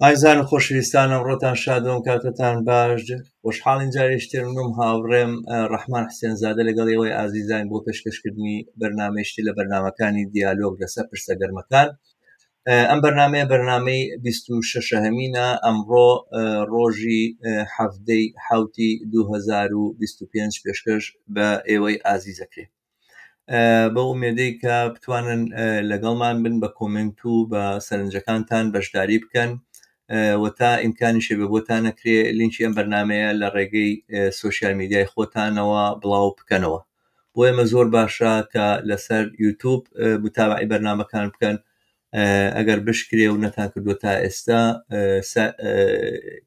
ئایزان و خۆشەویستانم ڕۆتان شادۆم کاتتان باش خۆشحاڵین جارێشتر منم هاوڕێم ڕەحمان حسێنزادە لەگەڵ ئێوەی ئازیزان بۆ پێشکەشکردنی بەرنامەیەشتی لە بەرنامەکانی دیالۆگ لەسەر پرسە گەرمەکان. ئەم بەرنامەیە بەرنامەی 26هەمینە ئەمڕۆ ڕۆژی هەفتەی حوتی 2025 پێشکەش بە ئێوەی ئازیزەکرێ. بە ئومێدەی کە بتوانن لەگەڵمان بن بە کۆمنت و بە سەرنجەکانتان بەشداری بکەن و تا ئیمکانیشێ بە بۆتان نەکرێ لینکی ئەم بەرنامەیە لە ڕێگەی سۆشیال میدیای خۆتانەوە بڵاو بکەنەوە. بۆ ئێمە زۆر باشە کە لەسەر یوتیوب متابعی بەرنامەکان بکەن. ئەگەر بشکرێ و نەتان کردووە تا ئێستا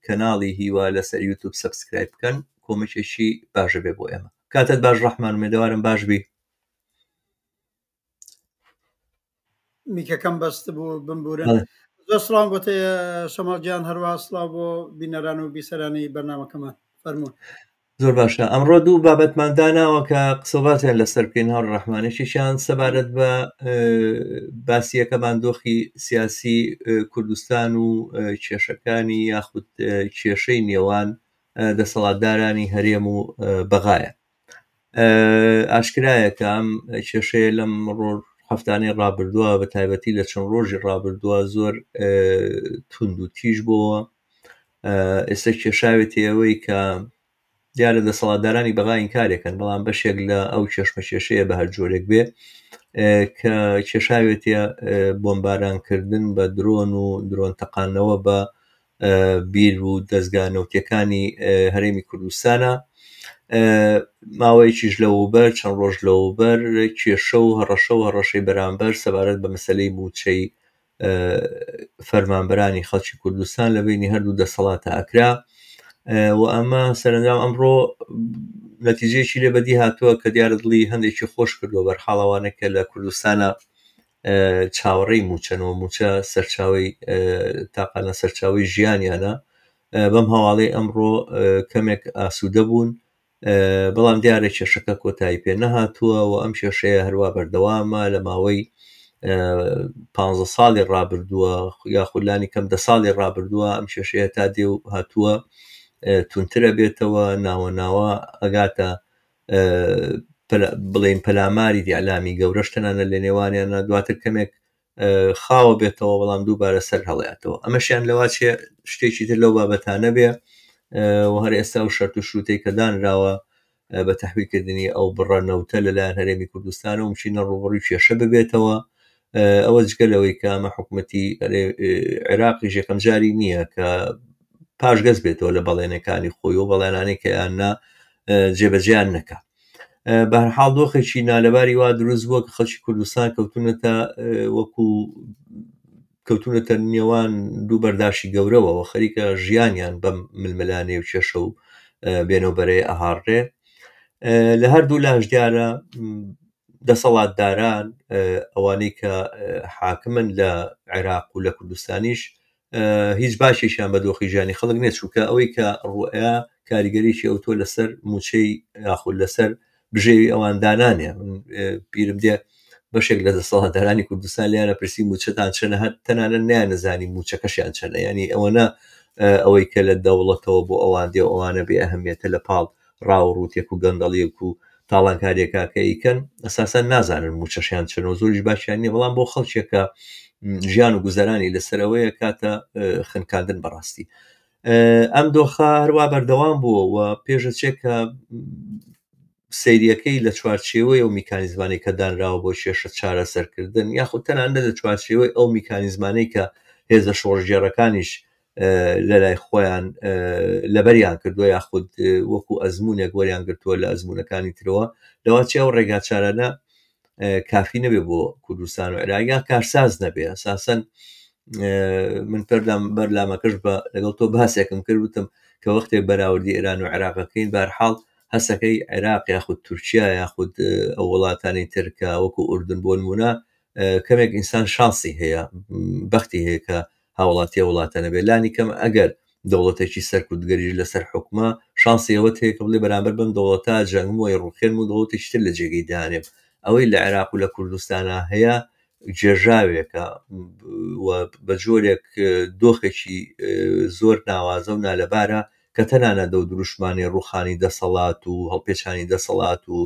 کەناڵی هیوا لەسەر یوتیوب سەبسکرایب بکەن، کۆمەکێکی باشە بێ بۆ ئێمە. کاتت باش ڕەحمان، مێدەوارم باش بی. میکەکەم بەست بوو بمبورن. زۆر سڵام بۆ شەماڵگیان، هەروە سڵاو بۆ بینەران و بیسەرانی بەرنامەکەمان. فەرموون. زۆر باشە. ئەمڕۆ دوو بابەتمانداناوە کە قسەباتیان لەسەر بکەین. هەڕ ڕەحمانێکیشیان سەبارەت بە باسیەکەمان دۆخی سیاسی کوردستان و کێشەکانی یاخود کێشەی نێوان دەسەڵاتدارانی هەرێم و بەغایە. ئاشکرایە کە ئەم کێشەیە لەم هەفتانەی ڕابردووە بە تایبەتی لە چەند ڕۆژی ڕابردووە زۆر تند و تیژ بووە. ئێستا کێشاوێتی ئەوەی کە دیارە دەسەڵاتدارانی بەغا ئینکارێکن، بەڵام بەشێک لە ئەو کێشمە کێشەیە بە هەر جۆرێک بێ کە کێشاوێتە بۆمبارانکردن بە درۆن و درۆن تەقانەوە بە بیر و دەستگا نەوتیەکانی هەرێمی کوردستانە. ماوەیەکیش لەوبەر چەند ڕۆژ لەوبەر کێشە و هەڕەشەی بەرامبەر سەبارەت بە مەسەلەی موچەی فەرمانبەرانی خەڵکی کوردستان لە بینی هەردوو دەسەڵاتە ئەکرا و ئەمە سەرنجام ئەمڕۆ نەتیجەیەکی لێ بەدی هاتووە کە دیارە دڵی هەندێکی خۆش کردووە بەرحاڵەوانە کە لە کوردستانە چاوەڕێی موچەنەوە، موچە سەرچاوی تاقانە سەرچاوی ژیانیانە. بەم هەواڵەی ئەمڕۆ کەمێک ئاسوودە بوون، بەڵام دیارە کێشەکە کۆتایی پێ نەهاتووە و ئەم کێشەیە هەروە بەردەوامە لە ماوەی 15 ساڵی ڕابردووە یاخودلانی کەم 10 ساڵی ڕابردووە. ئەم کێشەیە تا دێ و هاتووە تونترە بێتەوە، ناوە ناوە ئەگاتە بڵێن پەلاماری دیعلامی گەورەش تەنانە لە نێوانیانە، دواتر کەمێک خاوە بێتەوە بەڵام دووبارە سەر هەڵەیاتەوە. ئەمەشیان لەواچێ شتێکی تر لەو بابەتانە بێ و هەر ئێستا و شەرت و شروتەی کە دانراوە بە تەحویلکردنی ئەو بڕە نەوتە لەلایەن هەرێمی کوردستانە و مچینە ڕوبڕووی کێشە ببێتەوە. ئەوە جگەلەوەی کە ئەمە حکوومەتی عێراقی یەکەم جاری نییە کە پاشگەز بێتەوە لە بەڵێنەکانی خۆی و بەڵێنانی کە یاننا جێبەجیان نەکە. بە هەر حاڵ دۆخێکی نالەباری وا دروست بووە کە خەڵکی کوردستان کەوتونەتە نێوان دوو بەرداشی گەورەوە و خەریکە ژیانیان بەم ململانێ و کێشە و بێنەوبەرەی ئەهاڕێ. لە هەردوو لاش دیارە دەسەڵاتداران ئەوانەی کە حاکمن لە عێراق و لە کوردستانیش هیچ باشێکیان بە دۆخی ژیانی خەڵک نێت، چونکە ئەوەی کە ڕوئەیە کاریگەریی ئەوتۆ لەسەر موچەی یاخود لەسەر بژێوی ئەوان دانانێ. پیرم دێ بەشێک لە دەسەڵاتدارانی کوردستان لیانە پرسی موچەتان چەنە، هەر تەنانە نیانەزانی موچەکەشیان چەنە، ینی ئەوەنە ئەوەی کە لە دەوڵەتەوە بۆ ئەوان دێ ئەوانە بێ ئەهەمیەتە لە پاڵ ڕاوڕوتێک و گەندەڵیەک و تاڵانکاریەکە ئیکەن ئەساسا نازانن موچەشیان چەنەوە، زۆریش باشیان نییە، بەڵام بۆ خەڵکێکە ژیان و گوزەرانی لەسەرەوەیە کاتە خنکاندن بەڕاستی. ئەم دۆخە هەروە بەردەوام بووە و پێشەچێکە سەیریەکەی لە چوارچێوەی ئەو میکانیزمانەی کە دانراوە بۆ کێشە چارەسەرکردن یاخود تەنانە لە چوارچێوەی ئەو میکانیزمانەی کە هێزە شۆڕژێڕەکانیش لە لای خۆیان لەبەریان کردووە یاخود وەکو ئەزمونێک وەریان گرتووە لە ئەزمونەکانی ترەوە، لەواتچی ئەو ڕێگا چارانە کافی نەبێ بۆ کوردستان و عێراق، کارساز نەبێ. ئەساسەن من بەرلامەکەش بە لەگەڵ تۆ باسێکم کرد وتم کە وەختێک بەراوردی ئێران و عێراقەکەین بەرحاڵ هەسەکەی عێراق یاخود تورکیا یاخود ئەو وڵاتانی ترکە وەکو ئوردن بۆ نمونە کەمێک ئینسان شانسی هەیە، بەختی هەیە کە هاوڵاتی وڵاتە نەبێت. لانی کەم ئەگەر دەوڵەتێکی سەرکوتگەری لەسەر حکومە شانسی ئەوەت هەیە کە بڵێ بەرامبەر بم دەوڵەتە جەنگم وی ڕوخێن و دەوڵەتێکی تر لە جێگەی دانێم. ئەوەی لە عێراق و لە کوردستانە هەیە جێژاوێکە بە جۆرێک دۆخێکی زۆر ناوازە و نالەبارە کە تەنانە دە و دروشمانی ڕوخانی دەسەڵات و هەڵپێچانی دەسەڵات و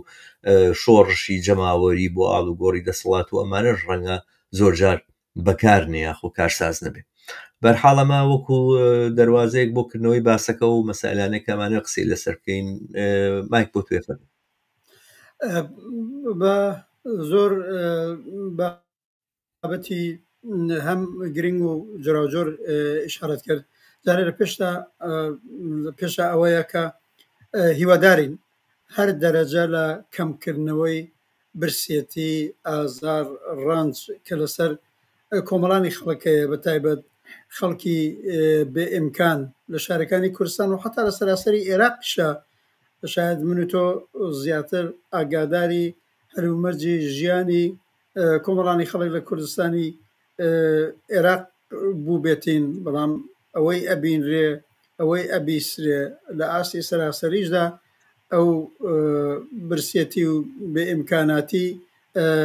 شۆڕشی جەماوەری بۆ ئاڵ و گۆڕی دەسەڵات و ئەمانەش ڕەنگە زۆرجار بەکار نەیە خۆ کارساز نەبێت. بەرحاڵەما وەکو دەواازەیەک بۆ کردنەوەی باسەکە و مەسائلانێک کەمانە قسەی لەسەر بکەین. مایک بۆ توێفەن بە زۆر بابەتی هەم گرنگ و جۆراوجۆر ئیشارەت کرد. جارێ لە پێشە ئەوەیە کە هیوادارین هەر دەرەجە لە کەمکردنەوەی برسێتی ئازار ڕانج کە لەسەر کۆمەڵانی خەڵکەیە بە تایبەت خەڵکی بێ ئیمکان لە شارەکانی کوردستان و حتا لە سەراسەری عێراقیشە شاید من و تۆ زیاتر ئاگاداری هەرومەرجی ژیانی کۆمەڵانی خەڵک لە کوردستانی عێراق بوو بێتین، بەڵام ئەوەی ئەبینرێ ئەوەی ئەبیسرێ لە ئاستی سەراسەریشدا ئەو برسێتی و بێ ئیمکاناتی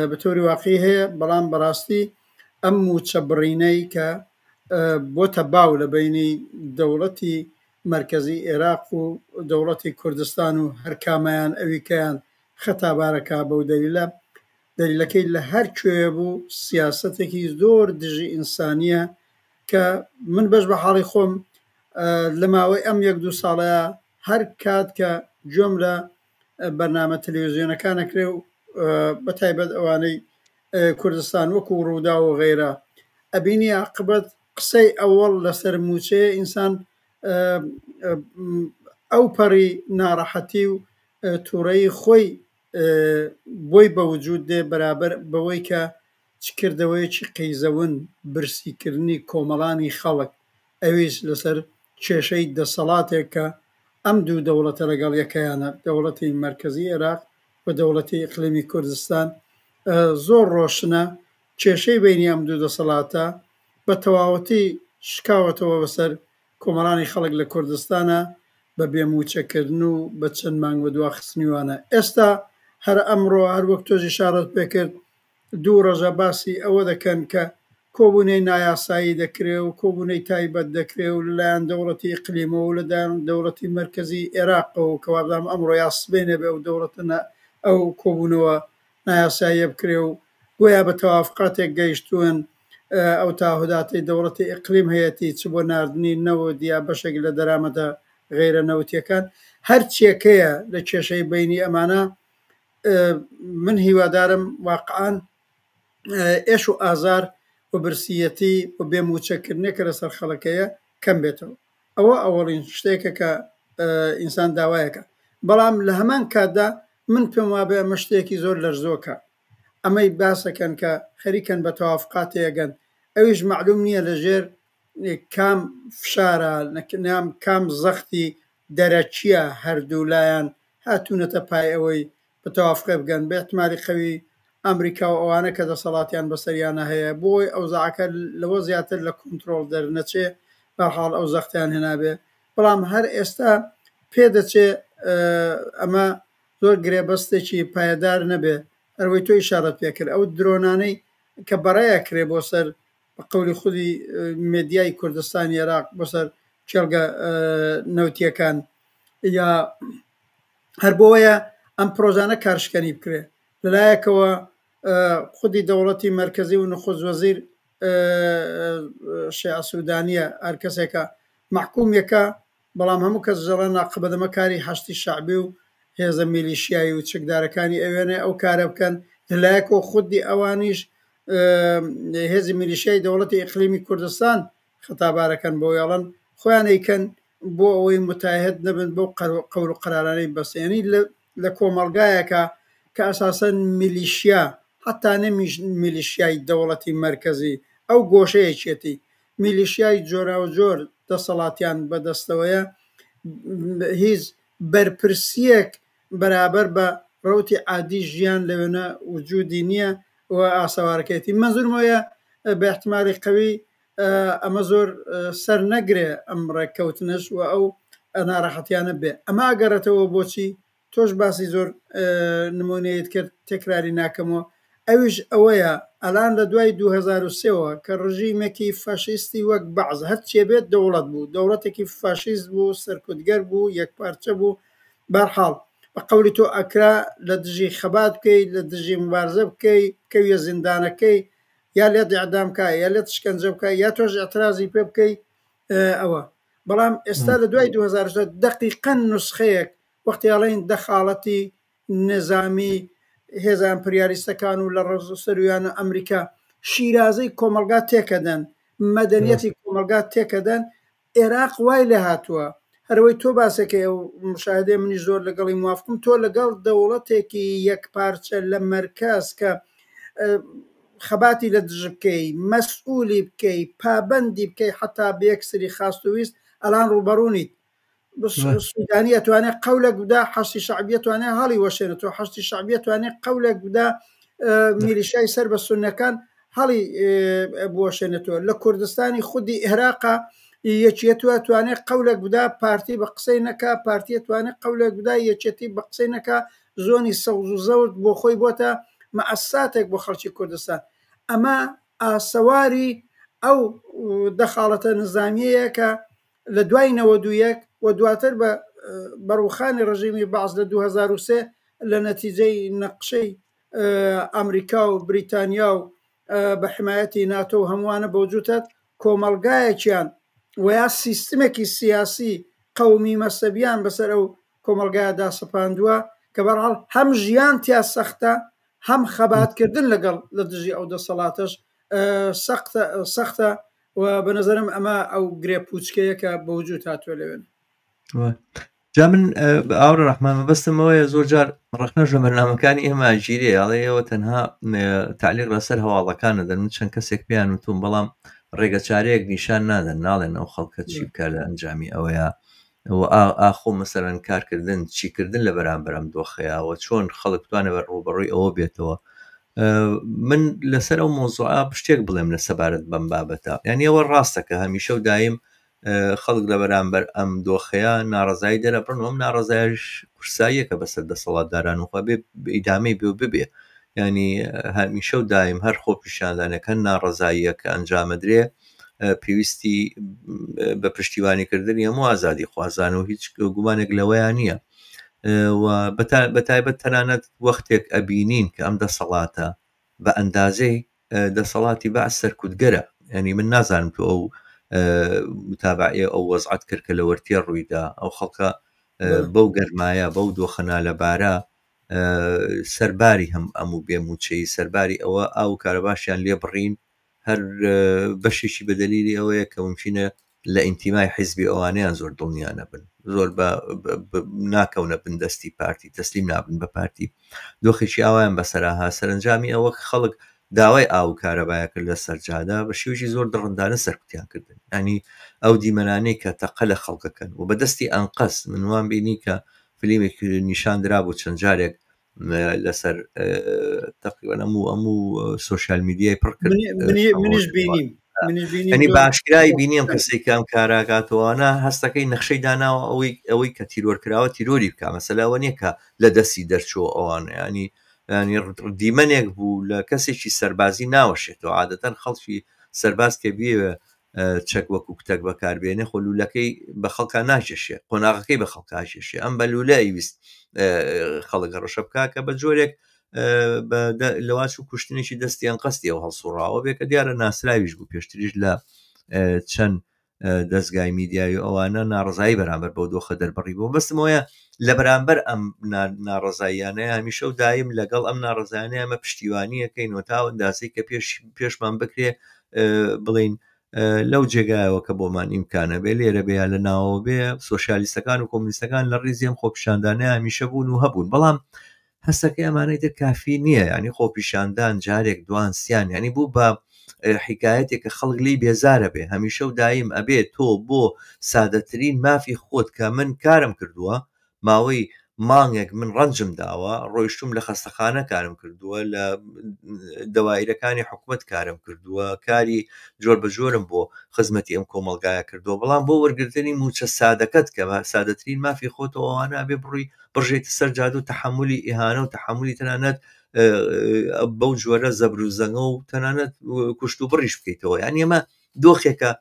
بە تۆری واقعی هەیە. بەڵام بەڕاستی ئەم موچەبڕینەی کە بۆتە باو لە بینی دەوڵەتی مرکزی عێراق و دەوڵەتی کوردستان و هەرکامیان ئەویکەیان خەتابارەکە بەو دەلیلەکەی لە هەر کوێ بوو سیاسەتێکی زۆر دژی ئینسانیە کە من بەش بە حاڵی خۆم لە ماوەی ئەم 1-2 ساڵەیە هەر کات کە گوێم لە بەرنامە تەلەڤیزیۆنەکانەکرێ و بە تایبەت ئەوانەی کوردستان وەکو ڕوودا و غەیرە ئەبینی عاقبەت قسەی ئەوەڵ لەسەر موچەیە ئینسان ئەو پەڕی ناڕەحەتی و تووڕەی خۆی بۆی بەوجود دێ بەرابەر بەوەی کە چکردەوەیەکی قەیزەون برسیکردنی کۆمەڵانی خەڵک ئەویش لەسەر کێشەی دەسەڵاتێک کە ئەم دوو دەوڵەتە لەگەڵ یەکەیانە، دەوڵەتی مرکزی عێراق و دەوڵەتی ئیقلیمی کوردستان. زۆر ڕۆشنە کێشەی بینی ئەم دوو دەسەڵاتە بە تەواوەتی شکاوەتەوە بەسەر کۆمەڵانی خەڵک لە کوردستانە بە بێموچەکردن و بە چەند مانگ بە دواخستنیوانە. ئێستا هەر ئەمڕۆ هەر وەک تۆژی شارەت پێکرد 2 ڕۆژە باسی ئەوە دەکەن کە کۆبوونەی نایاسایی دەکرێت و کۆبوونەی تایبەت دەکرێت و لەلایەن دەوڵەتی ئیقلیمەوە و لەلایەن دەوڵەتی مرکزی عێراقەوە و کەوابدام ئەمڕۆ یاسبێنێ بێ ئەو دەوڵەتە ئەو کۆبوونەوە نایاساییە بکرێ و گویا بە تەوافقاتێک گەیشتوون ئەو تاهوداتی دەوڵەتی ئیقلیم هەیەتی چ بۆ ناردنی نەوت یا بەشێک لە دەرامەتە غیرە نەوتیەکان هەر چێکەیە لە کێشەی بینی ئەمانە. من هیوادارم واقعان ئێش و ئازار و برسیەتی و بێموچەکردنێکە لەسەر خەڵکەیە کەم بێتەوە. ئەوە ئەوەڵین شتێکە کە ئینسان داوایەکە. بەڵام لە هەمان کاتدا من پێم وابێ ئەمە شتێکی زۆر لەرزۆکە ئەمەی باسەکەن کە خەریکەن بە تەوافقاتێگەن ئەویش معلوم نییە لەژێر کام فشارە نەام کام زەختی دەرەچیە هەردوو لایەن هاتوونەتە پای ئەوەی بە تەوافقە بگەن بە احتمالی خەوی ئەمریکا و ئەوانە کە دەسەڵاتیان بەسەریانە هەیە بۆی ئەو زعکە لەوە زیاتر لە کۆنتترۆل دەرنەچێ بەحاڵ ئەو زەختیان هێنابێ. بەڵام هەر ئێستا پێدەچێ ئەمە زۆر گرێبەستێکی پایدار نەبێ. ئەوەی تۆ ئیشارەت پێکرد ئەو درۆنانەی کە بەڕێیە کرێ بۆ سەر بە قەولی خودی مێدیای کوردستان عێراق بۆ سەر کێڵگە نەوتیەکان یا هەر بۆیە ئەم پرۆژانە کارشکەنی بکرێ لەلایەکەوە خودی دەوڵەتی مرکزی و نخست وەزیر شیع سوودانیە هەر کەسێکە محکوومێکە، بەڵام هەموو کەس ژەڵە ناقبەدەمە کاری هەشتی شعبی و هێزە میلیشیایی و چەکدارەکانی ئەوێنێ ئەو کارە بکەن. لەلایەکەوە خودی ئەوانیش هێزی میلیشیای دەوڵەتی ئیقلیمی کوردستان خەتابارەکەن بۆ یاڵەن خۆیان ئەیکەن بۆ ئەوەی متاهد نەبن بۆ قەول و قەرارانەی بەسێنی لە کۆمەڵگایەکە کە ئەساسەن میلیشیا حتا نە میلیشیای دەوڵەتی مرکزی ئەو گۆشەیەکێتی میلیشیای جۆرا و جۆر دەسەڵاتیان بەدەستەوەیە هیچ بەرپرسیەک بەرابەر بە ڕوتی عادی ژیان لەوێنە وجودی نییە و ئاسەوارەکەیەتی. مەزورمەیە بە احتمالی قەوی ئەمە زۆر سەر نەگرێ ئەم ڕێککەوتنش و ئەو ناڕەحەتیانە بێ. ئەمە ئەگەڕێتەوە بۆچی تۆش باسی زۆر نمونەیەت کرد تێکراری ناکەمەوە ئەویش ئەوەیە ئەلان لە دوای 2023ەوە کە ڕژیمێکی فاشیستی وەک بەعز هەرچێ بێت دەوڵەت بوو، دەوڵەتێکی فاشیست بوو، سەرکوتگەر بوو، یەکپارچە بوو. بەرحاڵ بە قەولی تۆ ئەکرا لە دژی خەبات بکەیت، لە دژی مبارزە بکەیت، کەویە زیندانەکەی یا لێت ئیعدامکە یا لێت شکنجە بکە یا تۆش ئەترازی پێ بکەیت ئەوە. بەڵام ئێستا لە دوای 2000 دقیقەن نسخەیەک وەختی ئەڵێن دەخاڵەتی نظامی هێزە ئەمپریالیستەکان و لە ڕێز سەرویانە ئەمریکا شیرازەی کۆمەلگا تێکەدەن، مەدەنیەتی کۆمەلگا تێکەدەن. عێراق وای لێ هاتووە هەروەی تۆ باسەکە و مشاهدێ منی زۆر لەگەڵی موافقم، تۆ لەگەڵ دەوڵەتێکی یەکپارچە لە مەرکەز کە خەباتی لە دژ بکەی، مەسئولی بکەی، پابەندی بکەی، حتا بەیەکسری خاستوویست ئەلان ڕوبەڕوونیت. سودانی ئەتوانێت قەولێک بدا حەشتی شعبیە توانێت هەڵی وەشێنێتەوە، حەشتی شعبیە توانێت قەولێک بدا میلیشای سەر بە سونەکان هەڵی بوەشێنێتەوە. لە کوردستانی خودی عێراقا یەکێتوە توانێت قەولێک بدا پارتی بە قسەی نەکا، پارتیە توانێت قەولێک بدا یەکێتی بە قسەی نەکا، زۆنی سەوز و زەورد بۆ خۆی بۆتە مەئەساتێک بۆ خەڵکی کوردستان. ئەمە ئاسەواری ئەو دەخاڵەتە نظامیەیە کە لە دوای 91 و دواتر بە بەڕوخانی ڕژیمی بەعز لە 2003 لە نەتیجەی نەقشەی ئەمریکا و بریتانیا و بە حمایەتی ناتۆ و هەمووانە بەوجودات کۆمەلگایەکیان و یا سیستمێکی سیاسی قەومی مەسەبیان بەسەر ئەو کۆمەلگایەدا سەپاندووە کە بەرحاڵ هەم ژیان تیا سەختە، هەم خەباتکردن لەگەڵ لە دژی ئەو دەسەڵاتەش سەختە و بەنظرم ئەمە ئەو گرێ پوچکەیە کە بەوجود هاتووە لەوێن. جا من ئاورە ڕەحمان مەبەستمەوەیە زۆر جار ڕخنە ژەمەرنامەکانی ئێمە ژیرێ ئەڵێەوە تەنها تعلیق لەسەر هەواڵەکانە دەن. من چەند کەسێک پێیان وتوم بەڵام ڕێگە چارەیەک نیشان نادەن، ناڵێن ئەو خەڵکە چی بکە لە ئەنجامی ئەوەیە ئاخۆ مەسەرەن کارکردن چیکردن لە بەرامبەرم دۆخەیەوە چۆن خەڵک بتوانێت بە ڕوبەڕووی ئەوە بێتەوە. من لەسەر ئەو مۆزوعە شتێک بڵێم لە سەبارەت بەم بابەتە، یعنی ئەوە ڕاستەکە هەمیشە و دایم خەڵک لە بەرامبەر ئەم دۆخەیە ناڕزایی دەرەبڕن، ئەم ناڕزایش کورساییەکە بەسەر دەسەڵاتداران و بێ ئیدامەی بێ ببێ. ینی هەمیشە و دایم هەر خۆ پیشاندانەکە ناڕزاییە کە ئەنجامەدرێ پێویستی بە پشتیوانیکردنی هەموو ئازادی خوازان و هیچ گومانێک لەوەیان نییە. و بەتایبەت تەنانەت وەختێک ئەبینین کە ئەم دەسەڵاتە بە ئەندازەی دەسەڵاتی بە سەرکوتگەرە. ینی من نازانم تو ئەو متابعە ئەو وەزعەت کرد کە لە وەرتێ ڕوویدا ئەو خەڵکە بەو گەرمایە بەو دۆخەنا لەبارە سەرباری هەموو بێموچەی سەرباری ئەوە ئاو کارەباشیان لێ بڕین، هەر بەشێکی بەدەلیلی ئەوەیە کە ممکنە لە ئینتیمای حیزبی ئەوانیان زۆر دڵنیانە بن، زۆر ناکەونە بن دەستی پارتی، تەسلیم نابن بە پارتی. دۆخێکی ئاوایان بەسەراها سەرنجامی ئەوە خەڵک داوای ئاو کارەبایە کرد لە سەرجادا بە شێوەیەکی زۆر دڕندانە سەرکوتیان کردن. ینی ئەو دیمەنانەی کە تەقە لە خەڵکەکەن و بەدەستی ئەنقەس منوان بینی کە فلیمێک نیشاندرا بۆ چەند جارێک لەسەر تقریبا هەموو سۆشیال میدیای پڕ کرد. منیش بینیم ئەنی باشکرایی بینیم کەسێک کام کاراکاتەوەوانە هەستەکەی نەخشەی داناوە ئەوەی کە تیرۆرکراوە تیرۆری بکە، مەسەلاوە نییە کە لە دەستی دەرچوە ئەوانە. ینی دیمەنێک بوو لە کەسێکی سەربازی ناوەشێتەوە. عادەتەن خەڵکی سەرباز کە بیوە چەک وەکو کتێک بەکاربێنێ خۆلوولەکەی بە خەڵکە ناژێشێ، قۆناغەکەی بە خەڵکاشێشێ. ئەم بەلوولای ویست خەڵک ڕەشە بکە کە بە جۆرێک لەواچ و کوشتنێکی دەستیان قەستی ئەو هەڵسوڕاوە بێ کە دیارە ناسراویش بوو پێشتریش لە چەند دەستگای میدیایی ئەوانە ناڕزایی بەرامبەر بەو دۆخە دەربڕی بوو. بەستمەوەیە لە بەرامبەر ئەم ناڕزاییانەیە هەمیشە و دایم لەگەڵ ئەم ناڕزایانە ئەمە پشتیوانیەکەینەوە تا ئەندازەی کە پێشمان بکرێ بڵین لەو جێگایەوە کە بۆمان ئیمکانە بێ لێرە بێ لە ناوەوە بێ سۆشیالیستەکان و کۆمونیستەکان لە ڕیزیم خۆپیشاندانە هەمیشە بوون و هەبوون، بەڵام هەستەکەی ئەمانەی تر کافی نییە. ینی خۆپیشاندان جارێک دوان سیان ینی بوو بە حکایەتێک کە خەڵک لی بێزارە بێ هەمیشە و دایم ئەبێ تۆ بۆ سادەترین مافی خۆت کە من کارم کردووە ماوەی مانگێک من ڕەنجم داوە ڕۆیشتم لە خەستەخانە کارم کردووە لە دەوایرەکانی حکوومەت کارم کردووە کاری جۆر بە جۆرم بۆ خزمەتی ئەم کۆمەلگایە کردووە بەڵام بۆ وەرگرتنی موچە سادەکەت کە سادەترین مافی خۆتەوەوانە بێ بڕووی بڕژێتی سەر جادو و تەحملی ئیهانە و تەحملی تەنانەت بەو جۆرە زەبر و زەنگە و تەنانەت کوشت و بڕیش بکەیتەوە یان ئێمە دۆخێکە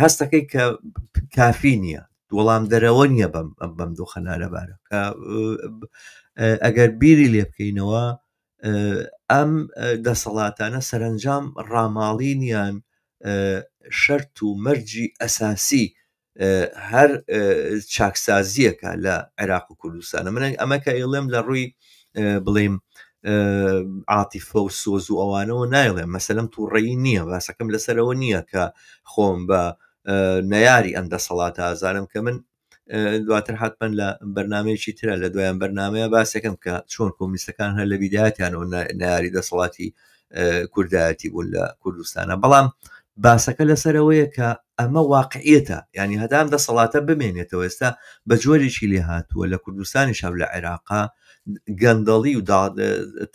هەستەکەی کە کافی نییە وەڵام دەرەوە نییە بەم دۆخەنارەبارە کە ئەگەر بیری لێ بکەینەوە ئەم دەسەڵاتانە سەرنجام ڕاماڵینیان شەرت و مەرجی ئەساسی هەر چاکسازیەکە لە عێراق و کوردستانە من ئەمە کە ئێڵێم لە ڕووی بڵێم عاتیفە و سۆز و ئەوانەوە نایڵێم مەسەلەم تووڕێی نییە باسەکەم لەسەرەوە نییە کە خۆم بە نەیاری ئەم دەسەڵاتە ئازارم کە من دواتر حتمما لە بەرنمەیەکی ترە لە دوایان بەرنمەیە باسەکەم کە چۆن کۆمیستەکان هەر لە بیدایەتیانەوە ناری دەسەڵاتی کوردایەتی بوون لە کوردستانە بەڵام باسەکە لەسەرەوەیە کە ئەمە واقعیەتە ینی هەدام دەسەڵاتە بمێنێتەوە ئێستا بە جۆرێکی لێ هاتووە لە کوردستانی شەو لە عێراقا گەندەڵی و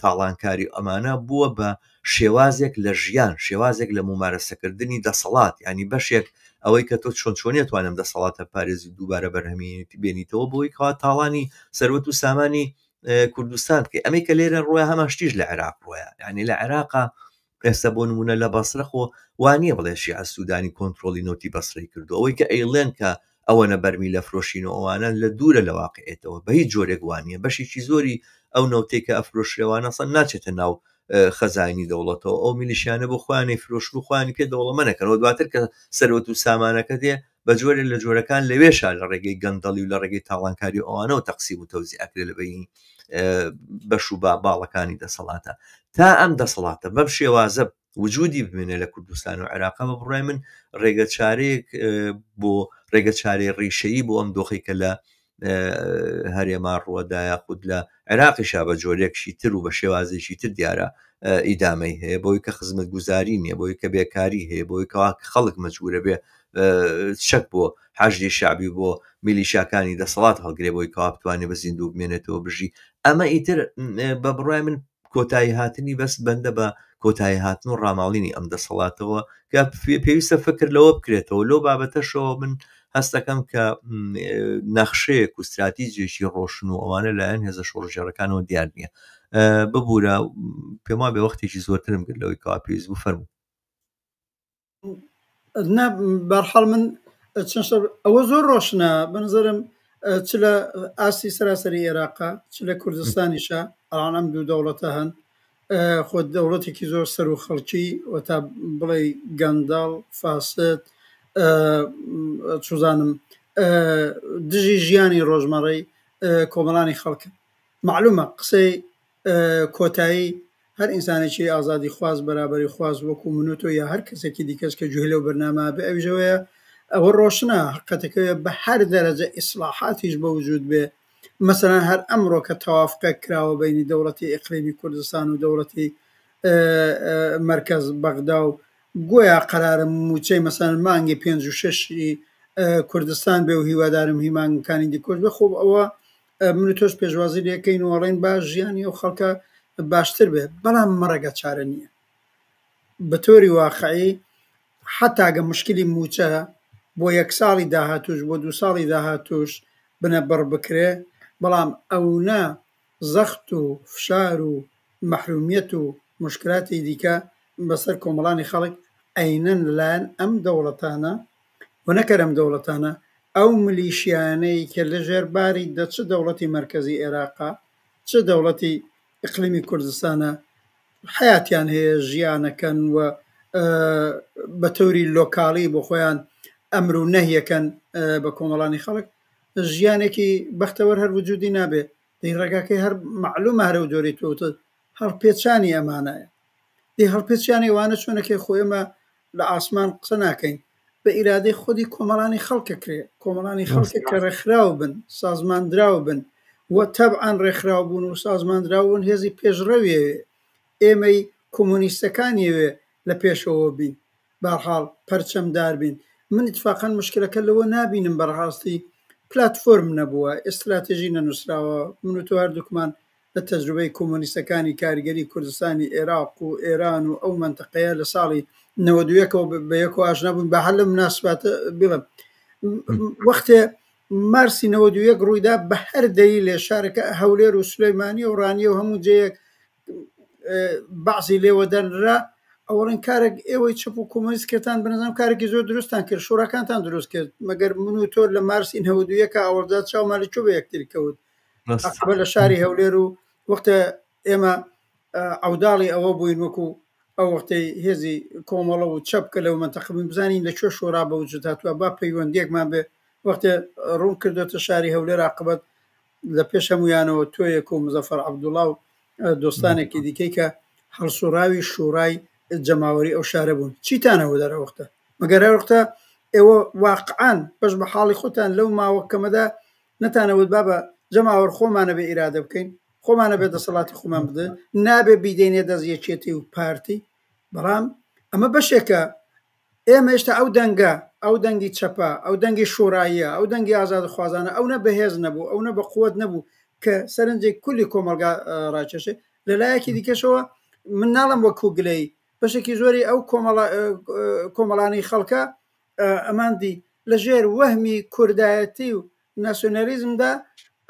تاڵانکاری ئەمانە بووە بە شێوازێک لە ژیان شێوازێک لە ممارەسەکردنی دەسەڵات ینی بەشێک ئەوەی کە تۆ چۆنێتوانم دەسەڵاتە پارێزی دووبارە بەرهەمێتی بێنیتەوە بۆی کەوا تاڵانی سەروەت و سامانی کوردستان بکەی ئەمەی کە لێرە ڕۆیە هەماشتیش لە عێراق ڕۆیە ینی لە عێراقا ئێستا بۆ نمونە لە بەسرەخۆ وانە بڵێ شیعە سوودانی کۆنتترۆلی نۆتی بەسڕی کردو ئەوەی کە ئەیڵێن کە ئەوەنە بەرمی لە فرۆشین و ئەوانە لە دوورە لە واقعێتەوە بە هیچ جۆرێک وانە بەشێکی زۆری ئەو نەوتێک کە ئەفرۆشرێوانە سەن ناچێتە ناو خەزانی دەوڵەتەوە ئەو میلیشیانە بۆ خوانی فرۆشت و خوانی پێ دەوڵەمەنەکەنەوە دواتر کە سەروەت و سامانەکە دێ بە جۆرێک لە جۆرەکان لەوێشا لە ڕێگەی گەندەڵی و لە ڕێگەی تاڵانکاری ئەوانەوە تەقسیم و تەوزیع ئەکرێت لە بینی بەش و باڵەکانی دەسەڵاتە تا ئەم دەسەڵاتە بەم شێوازە وجودی ببینێ لە کوردستان و عێراقا بە بڕای من ڕێگە چارەیەک بۆ ڕێگە چارەی ڕیشەیی بۆ ئەم دۆخی کە لە هەرێما ڕووەدایە خود لە عێراقیشا بە جۆرێکشی تر و بە شێوازێکی تر دیارە ئیدامەی هەیە بۆی کە خزمەت گوزاری نییە بۆی کە بێکاری هەیە بۆی کەوا خەڵک مەجبورە بێ چەک بۆ حەجری شعبی بۆ میلیشاکانی دەسەڵات هەڵگرێ بۆی کەوا بتوانێت بە زیندوو بمێنێتەوە بژی ئەمە ئیتر بە بڕای من کۆتایی هاتنی بەس بەندە بە کۆتایی هاتن و ڕاماڵینی ئەم دەسەڵاتەوە کە پێویستە فکر لەوە بکرێتەوە لەو بابەتەشەوە من هەستەکەم کە نەخشەیەک و استراتیجێکی ڕۆشن و ئەوانە لایەن هێزە شۆڕژێڕەکانەوە دیار نییە ببوورە پێم وایە بێ وەختێکی زۆرترم کرد لەوەی کەوا پێویست بوو فەرموو بەرحەڵ من ئەوە زۆر ڕۆشنە بنظرم چ لە ئاستی سەراسەری عێراقا چ لە کوردستانیشە ئەڵانەم دوو دەوڵەتە هەن خۆ دەوڵەتێکی زۆر سەر و خەڵکی و تا بڵێ گەنداڵ فاسد چوزانم دژی ژیانی ڕۆژمەڕەی کۆمەڵانی خەڵکە معلومە قسەی کۆتایی هەر ئینسانێکی ئازادی خواز بەرابەری خواز وەکو منوتۆ یا هەر کەسێکی دیکەس کە جوهی لەو بەرنامە بە ئەوژەوەیە ئەوە ڕۆشنە حقەتەکەوێ بە هەر دەرەجە ئیسلاحاتیش بە وجود بێ مثلا هەر ئەمڕۆ کە تەوافقە کراوە بینی دەوڵەتی ئیقلیمی کوردستان و دەوڵەتی مەرکەز بەغدا و گویا قەرارە موچەی مەسەن مانگی 5 و 6 کوردستان بێ و هیوادارم هیمانگەکانی دیکۆش بێ خۆب ئەوە من تۆش پێشوازی لەکەین وەڵێن باش ژیانی ئەو خەڵکە باشتر بێ بەڵام مەڕەگە چارە نییە بە تۆری واقعی حتاگە مشکلی موچە بۆ 1 ساڵی داهاتوش بۆ 2 ساڵی داهاتوش بنە بڕ بکرێ بەڵام ئەونا زەخت و فشار و مەحرومیەت و مشکلاتی دیکە بەسەر کۆمەڵانی خەڵک ئەینەن لەلایەن ئەم دەوڵەتانە و نەکەرم دەوڵەتانە ئەو ملیشیانەی کە لە ژێرباری چ دەوڵەتی مرکزی عێراقا چ دەوڵەتی ئیقلیمی کوردستانە حیاتیان هەیە ژیانەکەن و بە تەوری لۆکاڵی بۆ خۆیان ئەمر و نەهیەکەن بە کۆمەڵانی خەڵک ژیانێکی بەختەوەر هەر وجودی نابێ دەی ڕێگاکەی هەر معلومە هەرە و دۆری تۆتە هەڵپێچانی ئەمانایە دی هەڵپێچیانی وانە چۆنەکەی خۆیمە لە ئاسمان قسە ناکەین بە ئیرادەی خودی کۆمەڵانی خەڵکە کرێ کۆمەڵانی خەڵکە کە ڕێکخراو بن سازماندراو بن و تەبعاً ڕێکخراو بوون و سازماندراون هێزی پێشڕەوێ ئێمەی کۆمۆنیستەکانیوێ لە پێشەوە بین بەحاڵ پەرچەمدار بین من اتفاقاً مشکلەکە لەوە نابینم بەڕاستی پلتفۆرم نەبووە، ئستراتێژی نەنووسراوە. من و تۆ هەردووکمان لە تەجروبەی کۆمۆنیستەکانی کاریگەری کوردستانی عێراق و ئێران و ئەو منتەقەیە لە ساڵی 92ەوە بە یەکەوە ئاشنا بووین. بە هەر لە مناسباتە بڵێم وەختێ مارسی 91 ڕوویدا بە هەر دەلیلێ شارەکە هەولێر و سلەیمانی و ڕانیە و هەموو جەیەک بەعزی لێوە دەنرا ئەوڕێن کارێک ئێوەی چەپ و کۆمۆنیستکردان بنەزانم کارێکی زۆر دروستان کرد، شوڕەکانتان دروست کرد، مەگەر من و تۆ لە مارسی 91 ئەوەردات چاومان لە چۆ بە یەکتر کەوت عەقبە لە شاری هەولێر و وەختە ئێمە عەوداڵی ئەوە بووین وەکو ئەو وەختەی هێزی کۆمەڵە و چەپکە لەو منتەقە بووین بزانین لە کوێ شۆڕا بە وجود هاتووە با پەیوەندیەکمان بێ. وەختێ ڕوون کردوێتە شاری هەولێر عاقبەت لە پێش هەمویانەوە تۆیەک و مزەفەر عەبدوڵڵا و دۆستانێکی دیکەی کە هەڵسوڕاوی شوڕای جەماوەری ئەو شارە بوون. چیتانەوە دەرە وەختە مەگەر هەر وەختە ئێوە واقعان بەش بە حاڵی خۆتان لەو ماوەکەمەدا نەتانەوت با بە جەماوەر خۆمانە بێ ئیرادە بکەین، خۆمانە بێ دەسەڵاتی خۆمان بدەن، نابێ بیدێنێ دەستیەکێتی و پارتی. بەڵام ئەمە بەشێکە ئێمە هێشتا ئەو دەنگە، ئەو دەنگی چەپە، ئەو دەنگی شوڕاییە، ئەو دەنگی ئازادخوازانە ئەو نە بەهێز نەبوو، ئەو نە بە قووەت نەبوو کە سەرنجێک کولی کۆمەلگا ڕاکێشێ. لەلایەکی دیکەشەوە من ناڵم وەکو گلەی بەشێکی زۆری ئەو کۆمەڵانی خەڵکە ئەماندی لەژێر وەهمی کوردایەتی و ناسیۆنالیزمدا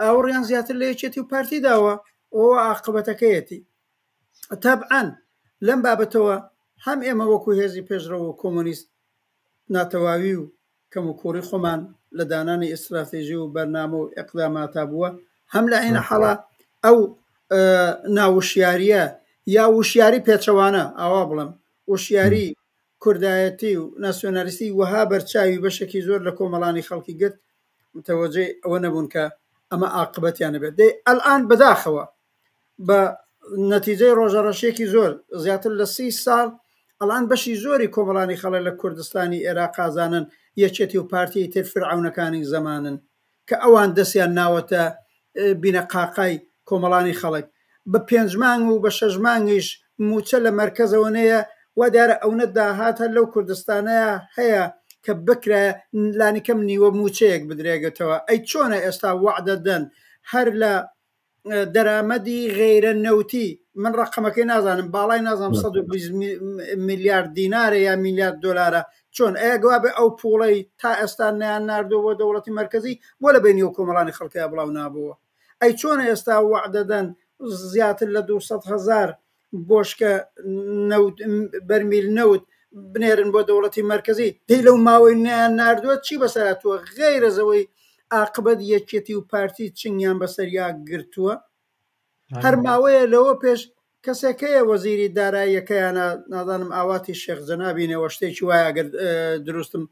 ئەوڕیان زیاتر لە یەکێتی و پارتی داوە ئەوە عاقبەتەکەیەتی. تابعاً لەم بابەتەوە هەم ئێمە وەکو هێزی پێشڕەوە و کۆمۆنیست ناتەواوی و کەم و کوڕی خۆمان لە دانانی ئستراتێژی و بەرنامە و ئەقداماتا بووە، هەم لە عینە حاڵە ئەو ناوشیاریە یا وشیاری پێچەوانە ئاوا بڵم وشیاری کوردایەتی و ناسیۆنالیستی وەها بەرچاوی بەشێکی زۆر لە کۆمەڵانی خەڵکی گرت متەوەجێ ئەوە نەبوون کە ئەمە عاقبەتیان نەبێت. دەی ئەلئان بەداخەوە بە نەتیجەی ڕۆژەڕەشێکی زۆر زیاتر لە 30 ساڵ ئەلان بەشی زۆری کۆمەڵانی خەڵک لە کوردستانی عێراق قازانن یەکێتی و پارتی تر فرعونەکانی زەمانن کە ئەوان دەستیان ناوەتە بینە قاقای کۆمەڵانی خەڵک بە 5 مانگ و بە 6 مانگیش موچە لە مەرکەزەوەنەیە وا دیارە ئەوە داهاتە لەو کوردستانەیە هەیە کە بکرایە لانیکەم نیوە موچەیەک بدرێگێتەوە. ئەی چۆنە ئێستا وعدە دەن هەر لە دەرامەدی غیرە نەوتی من ڕقەمەکەی نازانم باڵای نازانم 120 میلیارد دینارە یا میلیارد دۆلارە چۆن ئەگەوا بێ ئەو پوڵەی تا ئێستا نیان ناردووە بۆ دەوڵەتی مرکزی بۆ لە بینی و کۆمەڵانی خەڵکیە بڵاو نابووە. ئەی چۆنە ئێستا وعدە دەن زیاتر لە 200,000 بۆشکە بەرمیل نەوت بنێرن بۆ دەوڵەتی مرکزی دەی لەو ماوەی نیان ناردووە چی بەسەراتوە غەیرەزەوەی عاقبەت یەکێتی و پارتی چنگیان بەسەریا گرتووە. هەر ماوەیە لەوە پێش کەسێکەیە وەزیری داراییەکەیانە نازانم ئاواتی شێخ جەنابینەوە شتێکی وایە ئەگەر دروستم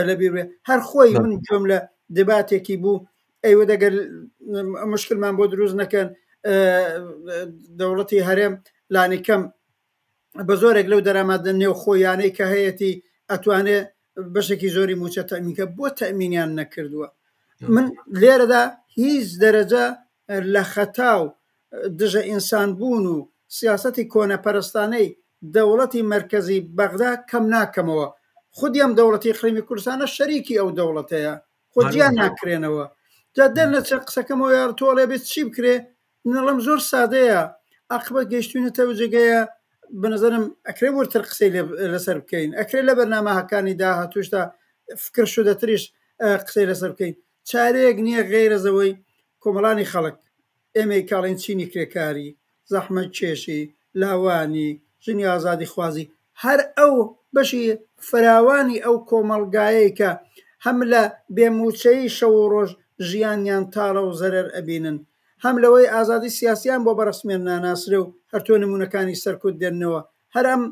لەبیر بێ هەر خۆی من گوێم لە دباتێکی بوو ئەیوە دەگەر مشکلمان بۆ دروست نەکەن دەوڵەتی هەرێم لانیکەم بە زۆرێک لەو دەرامادە نێو خۆیانەی کە هەیەی ئەتوانێ بەشێکی زۆری موچە تەمینکە بۆ تەمینیان نەکردووە. من لێرەدا هیچ دەرەجە لە خەتا و دژە ئینسان بوون و سیاسەتی کۆنەپەرستانەی دەوڵەتی مرکزی بەغدا کەم ناکەمەوە. خودیان دەوڵەتی اقلیمی کوردستانە شەریکی ئەو دەوڵەتەیە خۆجیان ناکرێنەوە. جا دەر لە قسەکەمەوە یار تۆڵێ بێت چی بکرێ نەڵم زۆر سادەیە عاقبەت گەیشتوونەتەوە جێگەیە بەنظرم ئەکرێ وەرتر قسەی لەسەر بکەین ئەکرێ لە بەرنامەکانی داهاتووشدا فکر شودەتریش قسەی لەسەر بکەین. چارەیەک نییە غەیرەزەوەی کۆمەڵانی خەڵک ئێمەی کاڵین چینی کرێکاری زەحمەت کێشی لاوانی ژنی ئازادی خوازی هەر ئەو بەشی فراوانی ئەو کۆمەلگایەی کە هەم لە بێموچەی شەو و ڕۆژ ژیانیان تاڵە و زەرەر ئەبینن هەم لەوەی ئازادی سیاسیان بۆ بەڕسمێن ناناسرە و هەرتۆ نمونونەکانی سەرکوت دێننەوە هەر ئەم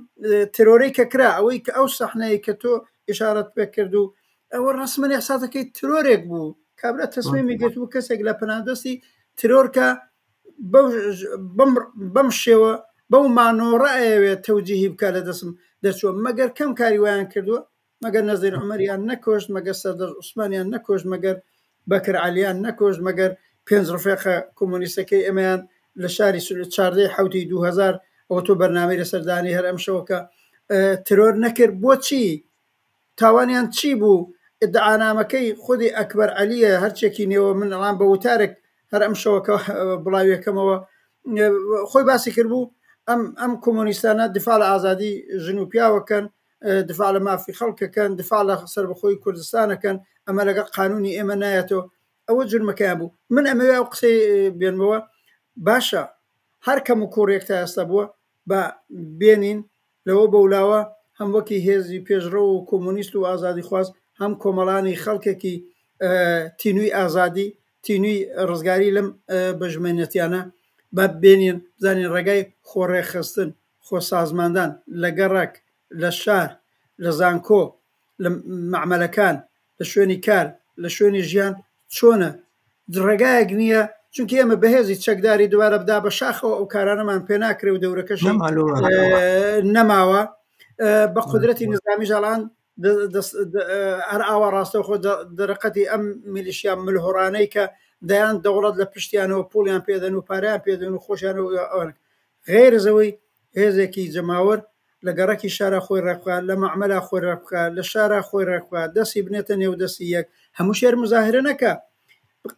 ترۆرەی کە کرا ئەوەی کە ئەو سەحنەیە کە تۆ ئشارەت پێ کرد و ئەوە ڕسممە ئەحساتەکەی ترۆرێک بوو کابرا تەسمیمی گرت بوو کەسێک لە پەنادەستی ترۆرکە بەم شێوە بەو مانۆڕە ئەوێت تەوجیهی بکە لە دەسم دەرچووە مەگەر کەم کاری وایان کردووە مەگەر نەزیر عومەریان نەکۆشت مەگەر سەردەر عوسمانیان نەکۆشت مەگەر بەکر عەلیان نەکۆشت مەگەر 5 ڕفێقە کۆمۆنیستەکەی ئەمەیان لە شاری 14 حوتی 2000 ئەوە تۆ بەرنامەی لەسەردانی هەر ئەم شەوە کە ترۆر نەکرد بۆچی تاوانیان چی بوو ئدعانامەکەی خودی ئەکبەر عەلیە هەرچێکی نێوە من ئەڵام بە وتارێک هەر ئەم شەوەکە بڵاویەکەمەوە خۆی باسی کردبوو ئەم کۆمۆنیستانە دفاع لە ئازادی ژن و پیاوەکەن دفاع لە مافی خەڵکەکەن دفاع لە سەربەخۆی کوردستانەکەن ئەمە لەگەڵ قانونی ئێمە نایەتەوە ئەوە جرمەکەیان بوو من ئەمەوێ ئەو قسەی بێنمەوە باشە هەر کەم و کوڕێک تا ئێستا بووە بە بێنین لەوە بەولاوە هەم وەکی هێزی پێشڕە و کۆمۆنیست و ئازادی خواست هەم کۆمەڵانی خەڵکێکی تینووی ئازادی تینووی ڕزگاری لەم بەژمێنەتیانە بە بێنین بزانین ڕێگای خۆڕێخستن خۆ سازماندان لە گەڕک لە شار لە زانکۆ لە معمەلەکان لە شوێنی کار لە شوێنی ژیان چۆنە ڕێگایەک نییە چونکە ئێمە بەهێزی چەکداری دووارە بدا بە شاخەوە ئەو کارانەمان پێ ناکرێ و دەورەکەشی نەماوە بە قدرەتی نظامی ژاڵان هەر ئاوا ڕاستە خۆ دەرەقەتی ئەم میلیشیان ملهۆڕانەی کە دەیان دەوڵەت لە پشتیانەوە پوڵیان پێدەن و پاریان پێدەن و خۆشیانەوە غێرزەوەی هێزێکی جەماوەر لە گەڕەکی شارە خۆی ڕێکخوا لە معمەلا خۆی ڕێکخوا لە شارە خۆی ڕێکخوا دەستی بنێتە نێو دەستی یەک هەموو شێر مزاهرە نەکە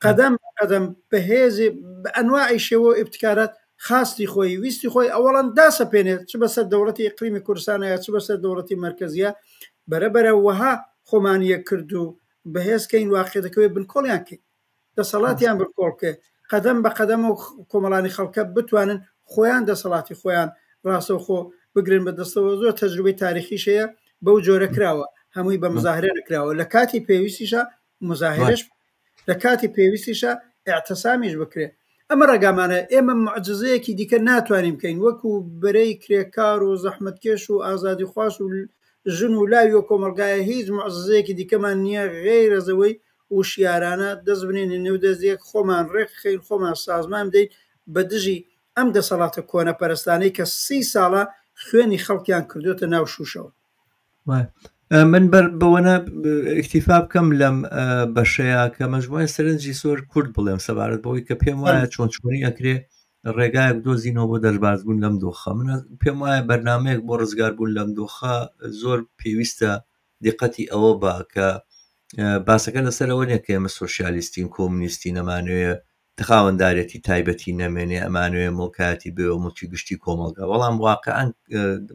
قەدەم قەدەم بەهێزی بە ئەنواعی شێوە ئیبتکارات خاستی خۆی ویستی خۆی ئەوەڵەن داسەپێنێت چ بەسەر دەوڵەتی ئیقلیمی کوردستانە چ بەسەر دەوڵەتی مرکزیە بەرەبەرە وەها خۆمانیە کرد و بەهێزکەین واقعیەتەکەوێ بنکۆڵیان کرد دەسەڵاتیان بکۆڵکێ قەدەم بە قەدەم و کۆمەڵانی خەڵکە بتوانن خۆیان دەسەڵاتی خۆیان ڕاستەوخۆ بگرن بەدەستەوە زۆر تەجروبەی تاریخی شەیە بەو جۆرە کراوە هەمووی بە مزاهرە نکراوە لە کاتی پێویستیشە مزاهرەش لە کاتی پێویستیشە اعتسامیش بکرێت ئەمە ڕێگامانە ئێمە معجزەیەکی دیکە ناتوانین بکەین وەکو بەرەی کرێکار و زەحمەتکێش و ئازادی خواست و ژن و لاوی و کۆمەلگایە هیچ معجزەیەکی دیکەمان نییە غێرەزەوەی وشیارانە دەست بنێنی نێو دەستێک خۆمان ڕێک خەین خۆمان سازمان بدەین بە دژی ئەم دەسەڵاتە کۆنە پەرستانەی کە 30 ساڵە خوێنی خەڵکیان کردوتە ناو شوشەوە من بەوەنە ئیکتیفا بکەم لەم بەشەیە کە مەجموعە سەرنجی سۆر کورد بڵێم سەبارەت بەوەی کە پێم وایە چۆنچۆنی ئەکرێ ڕێگایەک دۆزینەوە بۆ دەربازبوون لەم دۆخە من پێم وایە بەرنامەیەک بۆ ڕزگاربوون لەم دۆخە زۆر پێویستە دیقەتی ئەوە بە کە باسەکە لەسەرەوە نیە کە ئێمە سۆشیالیستین کۆمونیستی نەمانوێ تخاوەنددارەتی تایبەتی نەمێنێ ئەمانوێ مڵکاتی بێ و مڵکی گشتی کۆمەڵگا بەڵام واقعان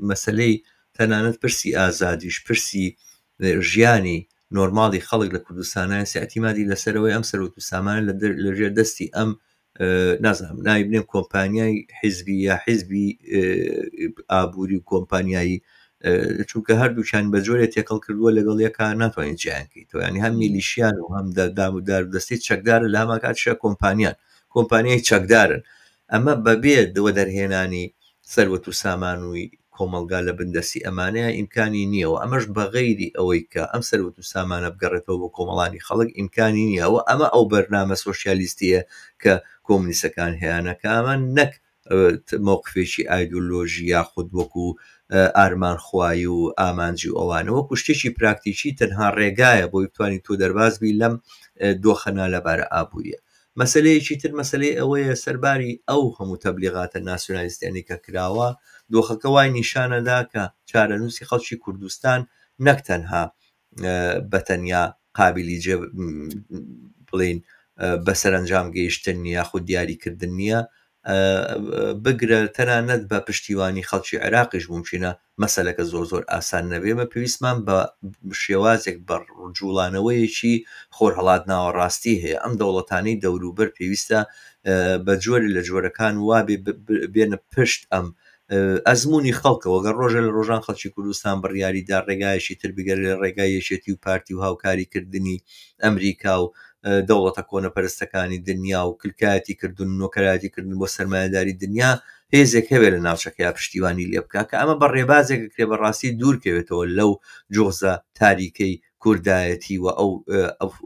مەسلەی تەنانەت پرسی ئازادیش پرسی ژیانی نۆرماڵی خەڵک لە کوردستانە سیاتیمادی لەسەرەوەی ئەم سەرۆت و سامانە لەژێر دەستی ئەم نازانم ناوی بنێم کۆمپانیای حیزبی یا حیزبی ئابووری و کۆمپانیایی چونکە هەردووچان بە جۆرێک تێکەڵ کردووە لەگەڵ یەکە ناتوانین جیانکەیتەوە ینی هەم میلیشیان و هەم دار و دەستی چەکدارە لە هەما کاتشە کۆمپانیای چەکدارن ئەمە بەبێ دەوە دەرهێنانی سەروەت و سامانووی کۆمەلگا لە بندەسی ئەمانەیە ئیمکانی نییەوە ئەمەش بەغەیری ئەوەی کە ئەم سەروەت و سامانە بگەڕێتەوە بۆ کۆمەڵانی خەڵک ئیمکانی نییەوە ئەمە ئەو بەرنامە سۆشیالیستیە کە کۆمونیستەکان هەیەەکە ئەمە نەک مووقفێکی ئایدۆلۆژی یاخود وەکو ئارمانخوایی و ئامانجی و ئەوانە وەکو شتێکی پراکتیکی تەنها ڕێگایە بۆی بتوانین تۆ دەربازبی لەم دۆخەنا لەبارە ئابووریە مەسلەیەکی تر مەسلەی ئەوەیە سەرباری ئەو هەموو تەبلیغاتە ناسیۆنالیستیانی کە کراوە دۆخەکە وای نیشانەدا کە چارەنووسی خەڵکی کوردستان نەک تەنها بەتەنیا قابلی بڵین بەسەرنجام گەیشتن یاخود دیاریکردن نییە بگرە تەنانەت بە پشتیوانی خەڵکی عێراقیش ممکنە مەسەلەکە زۆر ئاسان نەبێمە پێویستمان بە شێوازێک بە ڕجوڵانەوەیەکی خۆر هەڵات ناوەڕاستی هەیە ئەم دەوڵەتانەی دەوروبەر پێویستە بە جۆری لە جۆرەکان وابێ بێنە پشت ئەم ئەزمموی خەڵکەوە گەر ڕۆژە لە ڕۆژان خەڵکی کوردستان بڕیاریدا ڕێگایشی تر بگەر لە ڕێگای یەکێتی و پارتی و هاوکاریکردنی ئەمریکا و دەوڵەتە کۆنەپەرستەکانی دنیا و کلکایەتی کردن و نۆکەراتی بۆ سەرمایه‌داری دنیا هێزێک هەوێت لە ناوچەکەی پشتیوانی لێ بکە کە ئەمە بە ڕێبازێکە کرێ بەڕاستی دوورکەوێتەوە لەو جۆزە تاریکەی کوردایەتی و ئەو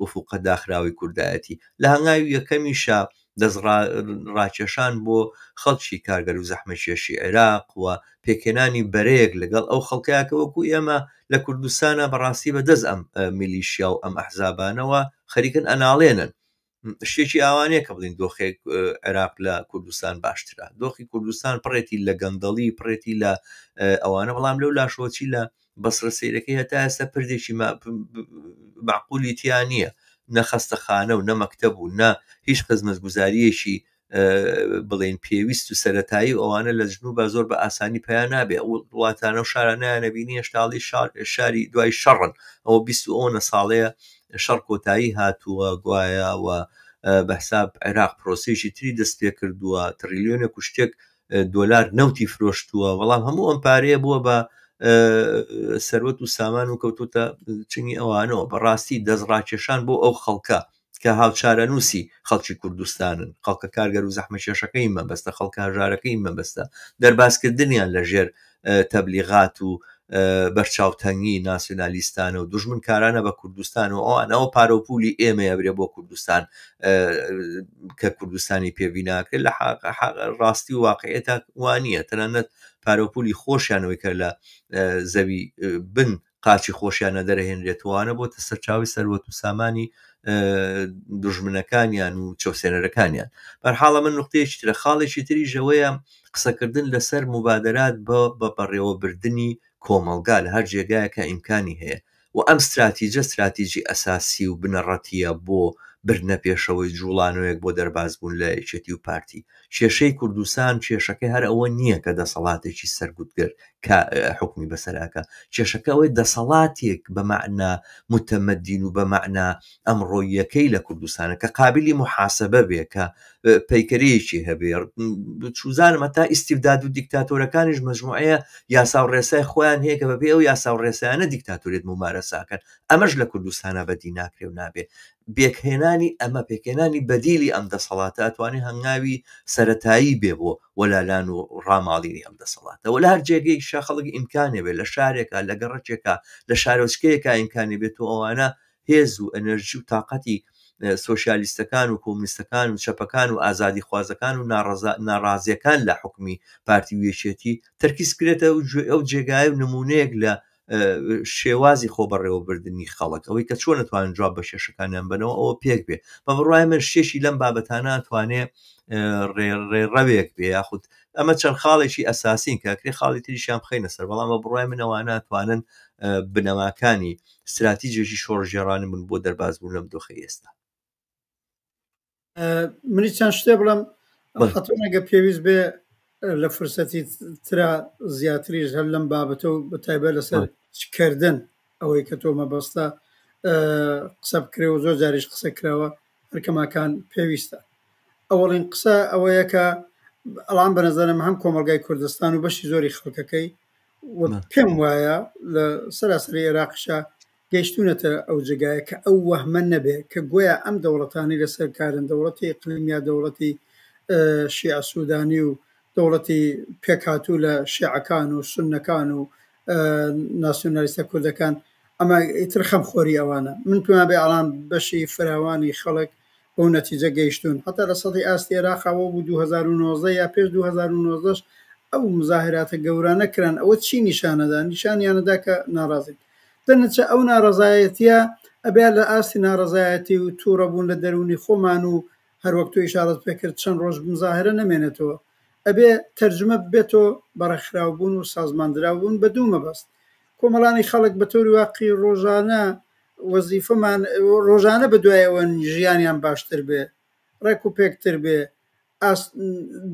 ئوفوقە داخراوی کوردایەتی لە هەنگاوی یەکەمیشە دەستڕاکێشان بۆ خەڵکی کارگەر و زەحمەتکێشی عێراق و پێکێنانی بەرەیەک لەگەڵ ئەو خەڵکەیەکە وەکو ئێمە لە کوردستانە بەڕاستی بەدەست ئەم میلیشیا و ئەم ئەحزابانەوە خەریکن ئەناڵێنن شتێکی ئاوانەیە کە بڵین دۆخێک عێراق لە کوردستان باشترە دۆخی کوردستان پڕێتی لە گەندەڵی پڕێتی لە ئەوانە بەڵام لەو لاشۆچی لە بەسرە سەیرەکەی هەتا ئێستا پردێکی معقولی تیا نییە، نەخەستەخانە و نەمەکتەب و نە هیچ خزمەتگوزاریەکی بڵێن پێویست و سەرەتایی ئەوانە لە جنوبە زۆر بە ئاسانی پێیان نابێ. وڵاتانە و شارانەیان نەبینی هێشتاڵی شاری دوای شەڕن، ئەوە 20 ساڵەیە شەڕ کۆتایی هاتووە گوایەوە بەحساب عێراق پرۆسێکی تری دەست پێ کردووە، تریلیۆنێک و شتێک دۆلار نەوتی فرۆشتووە، بەڵام هەموو ئەم پارەیە بووە بە سەروەت و سامان و کەوتوتە چنگی ئەوانەوە. بەڕاستی دەستڕاکێشان بۆ ئەو خەڵکە کە هاوچارەنووسی خەڵکی کوردستانن، خەڵکە کارگەر و زەحمەکێشەکەی مەبەستە، خەڵکە هەژارەکەی مەبەستە، دەرباسکردنیان لەژێر تەبلیغات و بەرچاوتەنگی ناسیۆنالیستانە و دوژمن کارانە بە کوردستان و ئەوانەوە پارۆپولی ئێمەیە برێ بۆ کوردستان کە کوردستانی پێبیناکرێت لە ڕاستی و واقعێتە وانە، تەنانەت پارۆپولی خۆشیانەوەی کە لە زەوی بن قاچی خۆشیانە دەرەهێنرێتوانە بۆتە سەرچاوی سەروەت و سامانی دوژمنەکانیان و چەوسێنەرەکانیان. بەرحاڵە من نقطەیەکی ترە، خاڵێکی تری ژەوەیە قسەکردن لەسەر مبادرات بە بەڕێوەبردننی کۆمەلگا لە هەر جێگایەکە ئیمکانی هەیە و ئەم استراتیژی ئەساسی و بنەڕەتیە بۆ برنە پێشەوەی جوڵانەوەیەک بۆ دەربازبوون لە یەکێتی و پارتی. کێشەی کوردستان کێشەکەی هەر ئەوە نییە کە دەسەڵاتێکی سەرگوتگەر حکمی بەسەراکە، کێشەکە ئەوەی دەسەڵاتێک بە مەعنا متەمەدین و بە مەعنا ئەمڕۆیەکەی لە کوردستانە کە قابلی محاسبە بێ، کە پەیکەرەیەکی هەبێ. چوزانم هەتا ئیستیبداد و دیکتاتۆرەکانیش مەجموعەیە یاسا و ڕێسای خۆیان هەیە کە بەبێ ئەو یاسا و ڕێسایانە دیکتاتۆریت ممارەساکەن. ئەمەش لە کوردستانە بەدی ناکرێ و نابێ. بێکهێنانی ئەمە پێکهێنانی بەدیلی ئەم دەسەڵاتە ئەتوانێت هەنگاوی سەرەتایی بێ بۆ وەلالان و ڕاماڵینی ئەم دەسەڵاتە. و لە هەر جێگەی خەڵکی ئیمکانێ بێت، لە شارێکە، لە گەڕەکێکە، لە شارۆچکەیەکە ئیمکانی بێت و ئەوانە هێز و ئەنەرژی و تااقەتی سۆشیالیستەکان و کۆمونیستەکان و چەپەکان و ئازادی خوازەکان و ناڕازیەکان لە حکومی پارتی و یەکێتی تەرکیزکرێتە ئەو جێگای و نمونەیەک لە شێوازی خۆ بەڕێوەبردننی خەڵک، ئەوەی کە چۆن نتوانن جواب بە کێشەکانیان بنەوە ئەوە پێک بێ. بە بڕای من شتێکی لەم بابەتانە توانێت ڕێڕەوێک بێ، یاخود ئەمە چەند خاڵێکی ئەساسین کاکرێ خاڵی تریشیان بخەینە سەر، بەڵام بە بڕای منەوانە توانن بنەماکانی استراتیژێکی شۆڕژێڕانی من بۆ دەربازبوون لەم دۆخی ئێستا. منی چەند شتێ بڵم حتەنەگە پێویست بێ لە فرسەتی ترا زیاتریش هەر لەم بابەتە و بە تایبەت لەسەر چکردن ئەوەی کە تۆ مەبەستە قسە بکرێ و زۆر جاریش قسە کراوە هەرکەماکان پێویستە. ئەوەڵین قسە ئەوەیە کە ئەڵام بە نەزانم هەم کۆمەلگای کوردستان و بەشی زۆری خەڵکەکەی پێم وایە لە سەراسەری عێراقیشە گەیشتونەتە ئەو جێگایە کە ئەو وەهمە نەبێ کە گویا ئەم دەوڵەتانی لەسەر کارن، دەوڵەتی ئیقلیمیا، دەوڵەتی شیعە سوودانی و دەوڵەتی پێکهاتوو لە شیعەکان و سوننەکان و ناسیۆنالیستە کوردەکان، ئەمە ئیتر خەمخۆری ئەوانە. من پێم بێ ئەڵام بەشی فراوانی خەڵک بۆ نەتیجە گەیشتون حتا لە سەدی ئاستی عێراقەوە بوو 2019 یا پێش 2019 ئەو مزاهراتە گەورانە کران. ئەوە چی نیشانەدا؟ نیشانیانەدا کە ناڕازی دەنەچە ئەو ناڕەزایەتیە ئەبێ لە ئاستی ناڕەزایەتی و تووڕەبوون لە دەرونی خۆمان و هەروەک تۆ ئیشارەت پێکرد چەند ڕۆژ مزاهرە نەمێنێتەوە، ئەبێ تەرجمە بێتەوە بەڕێکخراوبوون و سازماندراوبوون بە دوو مەبەست. کۆمەڵانی خەڵک بە تۆری واقعی ڕۆژانە وەزیفەمان ڕۆژانە بە دوایەوە ژیانیان باشتر بێ، ڕێک و پێکتر بێ،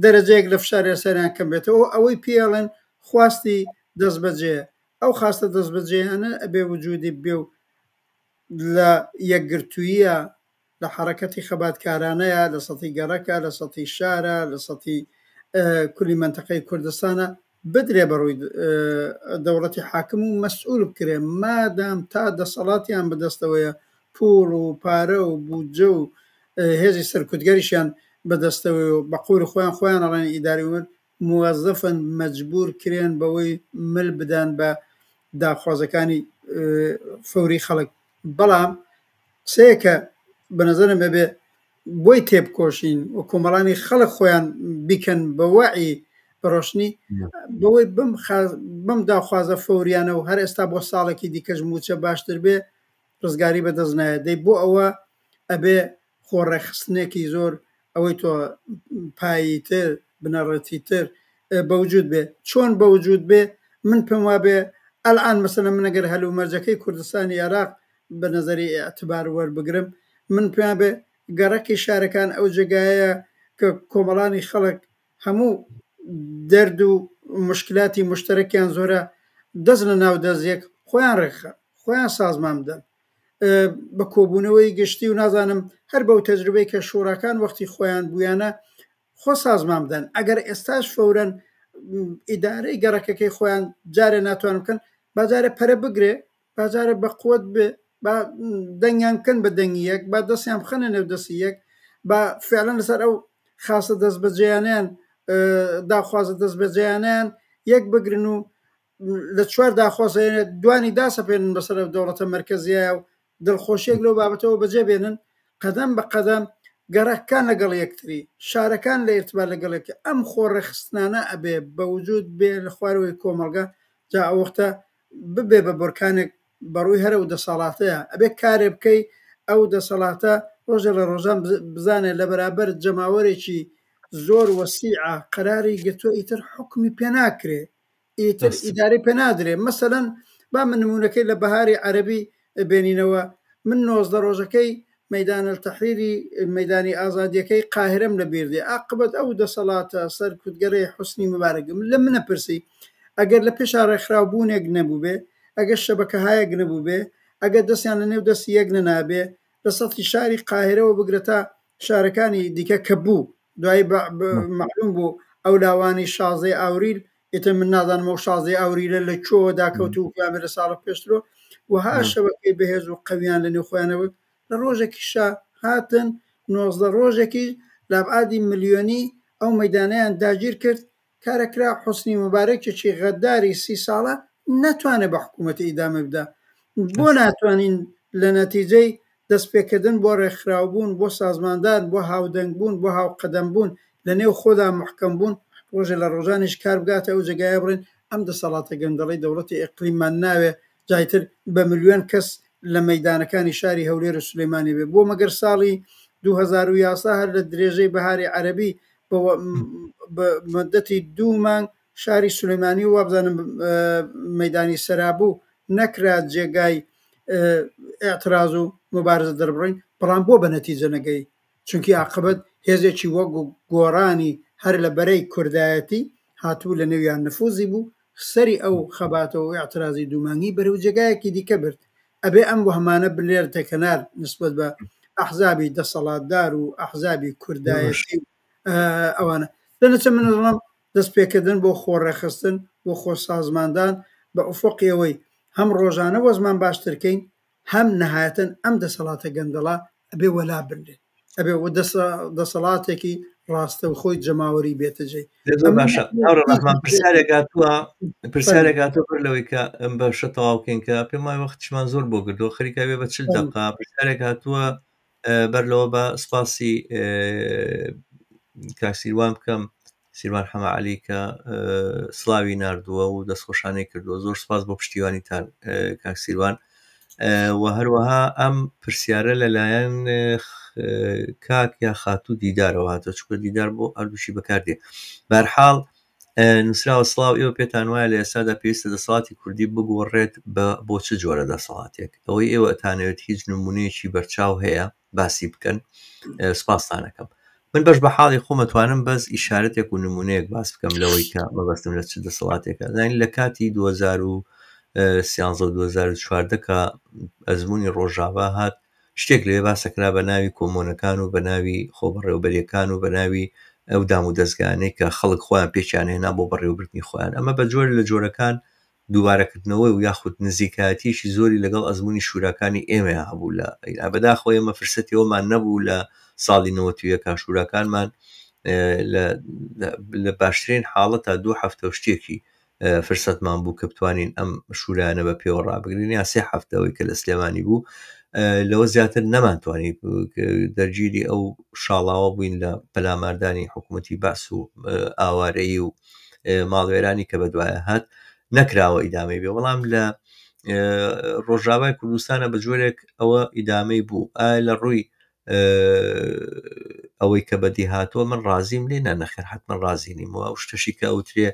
دەرەجەیەک لە فشاری سەریان کەم بێتەوە. ئەوەی پێڵێن خواستی دەست بەجێ، ئەو خاستە دەست بەجێیانە ئەبێ وجودی بێ و لە یەکگرتوویە لە حرەکەتی خەباتکارانەیە، لە سەتی گەڕەکە، لە سەتی شارە، لە سەتی کولی منتەقەی کوردستانە بدرێ بەڕووی دەوڵەتی حاکم و مەسئول بکرێ. مادام تا دەسەڵاتیان بەدەستەوەیە پوڵ و پارە و بودجە و هێزی سەرکوتگەریشیان بەدەستەوەی و بە قووری خۆیان ئەڵێن ئیداری وەر موەزەفن مەجبور کرێن بەوەی مل بدەن بە داخوازەکانی فەوری خەڵک. بەڵام سەیەکە بەنەزەرم بێ بۆی تێبکۆشین و کۆمەڵانی خەڵک خۆیان بیکەن بە وەعی بەڕۆشنی بەوەی بم داخوازە فەوریانە و هەر ئێستا بۆ ساڵێکی دیکەش موچە باشتر بێ ڕزگاری بەدەست نایە. دەی بۆ ئەوە ئەبێ خۆڕێخستنێکی زۆر ئەوەی تۆ پایی تر بنەڕەتی تر بەوجود بێ. چۆن بەوجود بێ؟ من پێم وابێ ئەلان مەسەلەن من ئەگەر هەلومەرجەکەی کوردستانی عێراق بە نەزەری ئەعتبار وەربگرم من پێیان بێ گەڕەکی شارەکان ئەو جێگایە کە کۆمەڵانی خەڵک هەموو دەرد و مشکلاتی مشتەرەکیان زۆرە دەست لە ناو دەستێک خۆیان ڕێخە خۆیان سازمان بدەن بە کۆبوونەوەی گشتی و نازانم هەر بەو تەجروبەی کە شوڕاکان وەختی خۆیان بوویانە خۆ سازمان بدەن ئەگەر ئێستاش فەورەن ئیدارەی گەڕەکەکەی خۆیان جارێ ناتوان بکەن بازارە پەرە بگرێ بازارە بە قوت بێ دەنگیان بکەن بە دەنگی یەک با دەستیان بخەنە نێو دەستی یەک با فعلەن لەسەر ئەو خاصە دەست بەجێیانیان داخوازە دەست بەجێیانیان یەک بگرن و لە چوار داخوازێنێ دوانی داسەپێنن بەسەر دەوڵەتە مەرکەزیە و دڵخۆشیێک لەو بابەتەوە بەجێ بێنن قەدەم بە قەدەم گەڕەکان لەگەڵ یەکتری شارەکان لە ئێرتبار لەگەڵێک ئەم خۆڕێخستانە ئەبێ بە وجود بێ لە خوارەوەی کۆمەلگا جا ئەوەختە ببێ بە بۆرکانێک بەڕووی هەرە و دەسەڵاتەیە ئەبێ کارێ بکەی ئەو دەسەڵاتە ڕۆژە لە ڕۆژان بزانێ لە بەرابەر جەماوەرێکی زۆر وەسیعە قەراری گرتووە ئیتر حکمی پێ ناکرێ ئیتر ئیداری پێ نادرێ مەسەلەن با من نمونونەکەی لە بەهاری عەرەبی بێنینەوە من 19 ڕۆژەکەی مەیدان التەحریری مەیدانی ئازادیەکەی قاهرەم لە بیردێ عاقبەت ئەو دەسەڵاتە سەر کوردگەڕەی حوسنی مبارەکم لە منە پرسی ئەگەر لە پێش ڕێکخراوبوونێک نەبوو بێ ئەگەر شەبەکەهایەک نەبوو بێ ئەگەر دەستیان لە نێو دەستی یەک نەنابێ لە سەڵی شاری قاهرەوە بگرێتە شارەکانی دیکە کە بوو دوایی معلوم بوو ئەو لاوانی شازەی ئاوریل ئێتە من نازانم ئەو شازەی ئاوریلە لە چۆ داکەوت و کامێ لە ساڵە پێشترۆ وها شەبەکەی بەهێز و قەویان لە نێو خۆیانەوە لە ڕۆژێکیشا هاتن 19 ڕۆژێکی لابعادی ملیۆنی ئەو مەدانیان داگیر کرد کارەکرا حوسنی مبارەکێکی غەداری 30 ساڵە ناتوانێت بە حکوومەتی ئیدامە بدا بۆ ناتوانین لە نەتیجەی دەستپێکردن بۆ ڕێکخراوبوون بۆ سازماندان بۆ هاودەنگ بوون بۆ هاوقەدەم بوون لە نێو خۆدا محکەم بوون ڕۆژە لە ڕۆژانیش کار بگاتە ئەو جێگایە بڕین ئەم دەسەڵاتە گەندەڵی دەوڵەتی ئیقلیممان ناوێ جایتر بە ملیۆن کەس لە مەدانەکانی شاری هەولێر و سولەیمانی بێ بۆ مەگەر ساڵی 2011 هەر لە درێژەی بەهاری عەرەبی بە مدەتی 2 مانگ شاری سولەیمانی و وابزانم مەدانی سەرابوو نەکرا جێگای ئێعتراز و مبارزە دەربڕین بەڵام بۆ بە نەتیجە نەگەی چونکی عاقبەت هێزێکی وەک گۆڕانی هەر لە بەرەی کوردایەتی هاتوو لە نێویان نفوزی بوو سەری ئەو خەباتەوە ئێعترازی دوومانگی بەرەو جێگایەکی دیکە برد ئەبێ ئەم وهمانە بلێر تەکەنار نسبەت بە ئەحزابی دەسەڵاتدار و ئەحزابی کوردایەتی ئەوانە لەنەچە منڵام دەستپێکردن بۆ خۆڕێخستن بۆ خۆ سازماندان بە ئوفقیەوەی هەم ڕۆژانە وەزمان باشترکەین هەم نەهایەتەن ئەم دەسەڵاتە گەندەڵا ئەبێ وەلا بنرێ ئەبێ دەسەڵاتێکی ڕاستە و خۆی جەماوەری بێتەجێ پرسیارێکاتۆ بەر لەوەی کە ئەم بەشە تەواوکەین کە پێم وای وەختیشمان زۆر بۆ گردو خەریکا بێ بە 40 دقیقە پرسیارێک هاتووە بەر لەوە بە سپاسی کاکسیروان بکەم سیروان حەمەعەلی کە سڵاوی ناردووە و دەستخۆشانەی کردووە زۆر سپاس بۆ پشتیوانیتان کاکسیروان و هەروەها ئەم پرسیارە لەلایەن کاک یا خاتوو دیدارەوە هاتە چکە دیدار بۆ هەردووشی بەکاردێ بەرحاڵ نووسراوە سڵاو ئێوە پێتان وایە لە ئێستادا پێویستە دەسەڵاتی کوردی بگۆڕێت بۆ چ جۆرە دەسەڵاتێک ئەوەی ئێوە ئەتانەوێت هیچ نمونەیەکی بەرچاو هەیە باسی بکەن سپاسانەکەم من بەش بە حاڵی خۆمەتوانم بەس ئیشارەتێک و نمونەیەک باس بکەم لەوەی کە مەبەستم لە چ دەسەڵاتێکە زانین لە کاتی 2013 کە ئەزمموی ڕۆژاوا هات شتێک لێ باسەکرا بە ناوی کۆمۆنەکان و بە ناوی خۆبەڕێوەبەریەکان و بە ناوی ئەو دام و دەستگانەی کە خەڵک خۆیان پێچیان هێنا بۆ بەڕێوەبردنی خۆیان ئەمە بە جۆر لە جۆرەکان دووبارەکردنەوەی و یاخود نزیکایەتیشی زۆری لەگەڵ ئەزمموی شوراکانی ئێمە هەبوو لە بەداخۆی ئێمە فرسەتەوەمان نەبوو لە ساڵی 90 کا شوراکانمان لە باشترین حاڵەتە 2 هەفتە شتێکی فرسەتمان بوو کە بتوانین ئەم شورانە بە پێوە ڕابگرین یا 3 هەفتەوەی کە لە سلێمانی بوو لەوە زیاتر نەمانتوانی دەرگیری ئەو شاڵاوە بووین لە پەلاماردانی حکوومەتی باس و ئاوارەیی و ماڵوێرانی کە بەدوایە هات نەکراوە ئیدامەی بێ بەڵام لە ڕۆژاوای کوردستانە بە جۆرێک ئەوە ئیدامەی بوو لە ڕووی ئەوەی کە بەدی هاتووە من ڕازیم لێ نەخێر حتممە ڕازی نیمەوە ئەو شتەشی کە ئەوترێ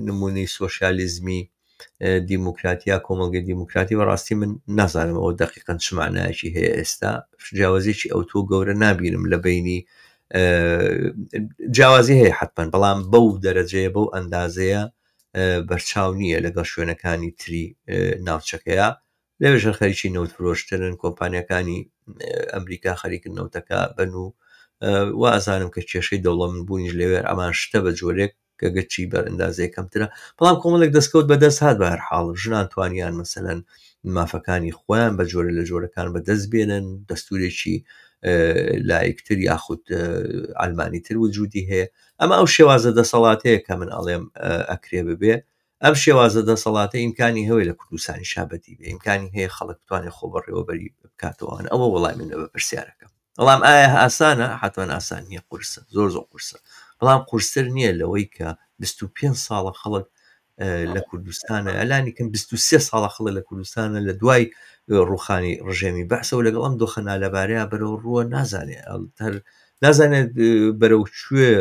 نمونەی سۆشیالیزمی دیموکراتیا کۆمەڵگەی دیموکراتی بەڕاستی من نازانم ئەوە دقیقەن چ معنایەکی هەیە ئێستا جیاوازێکی ئەو تۆ گەورە نابینم لە بینی جیاوازی هەیە حتمەن بەڵام بەو دەرەجەیە بەو ئەندازەیە بەرچاو نییە لەگەڵ شوێنەکانی تری ناوچەکەیە لەوێژە خەریکی نەوت فرۆشترن کۆمپانیەکانی ئەمریکا خەریکن نەوتەکە بن و وازانم کە کێشەی دەوڵەمەند بوونیش لەوێ ئەمان شتە بە جۆرێک کە گەچی بەر ئەندازەیە کەمترە بەڵام کۆمەڵێک دەستکەوت بەدەست هات بە هەر حاڵ ژنان توانیان مەسەلەن مافەکانی خۆیان بە جۆرە لە جۆرەکان بەدەست بێنن دەستورێکی لایەکتر یاخود ئالمانیتر وجودی هەیە ئەمە ئەو شێوازە دەسەڵاتەیە کە من ئەڵێم ئەکرێ ببێ ئەم شێوازە دەسەڵاتە ئیمکانی هەوەی لە کوردستانی شابەتی بێ ئیمکانی هەیە خەڵک بتوانێت خۆ بەڕێوەبەری بکاتەوەوان ئەوە وەڵای من بە پرسیارەکە بەڵام ئایا ئاسانە حتمەن ئاسان نییە قورسە زۆر قورسە بەڵام قورستر نییە لەوەی کە 25 ساڵە خەڵک لە کوردستانە ئەلانیکەم 23 ساڵە خەڵک لە کوردستانە لە دوای ڕوخانی ڕژێمی بەحسەوە لەگەڵ ئەم دۆخەنا لەبارەیە بەرەو ڕووە نازانێت بەرەو کوێ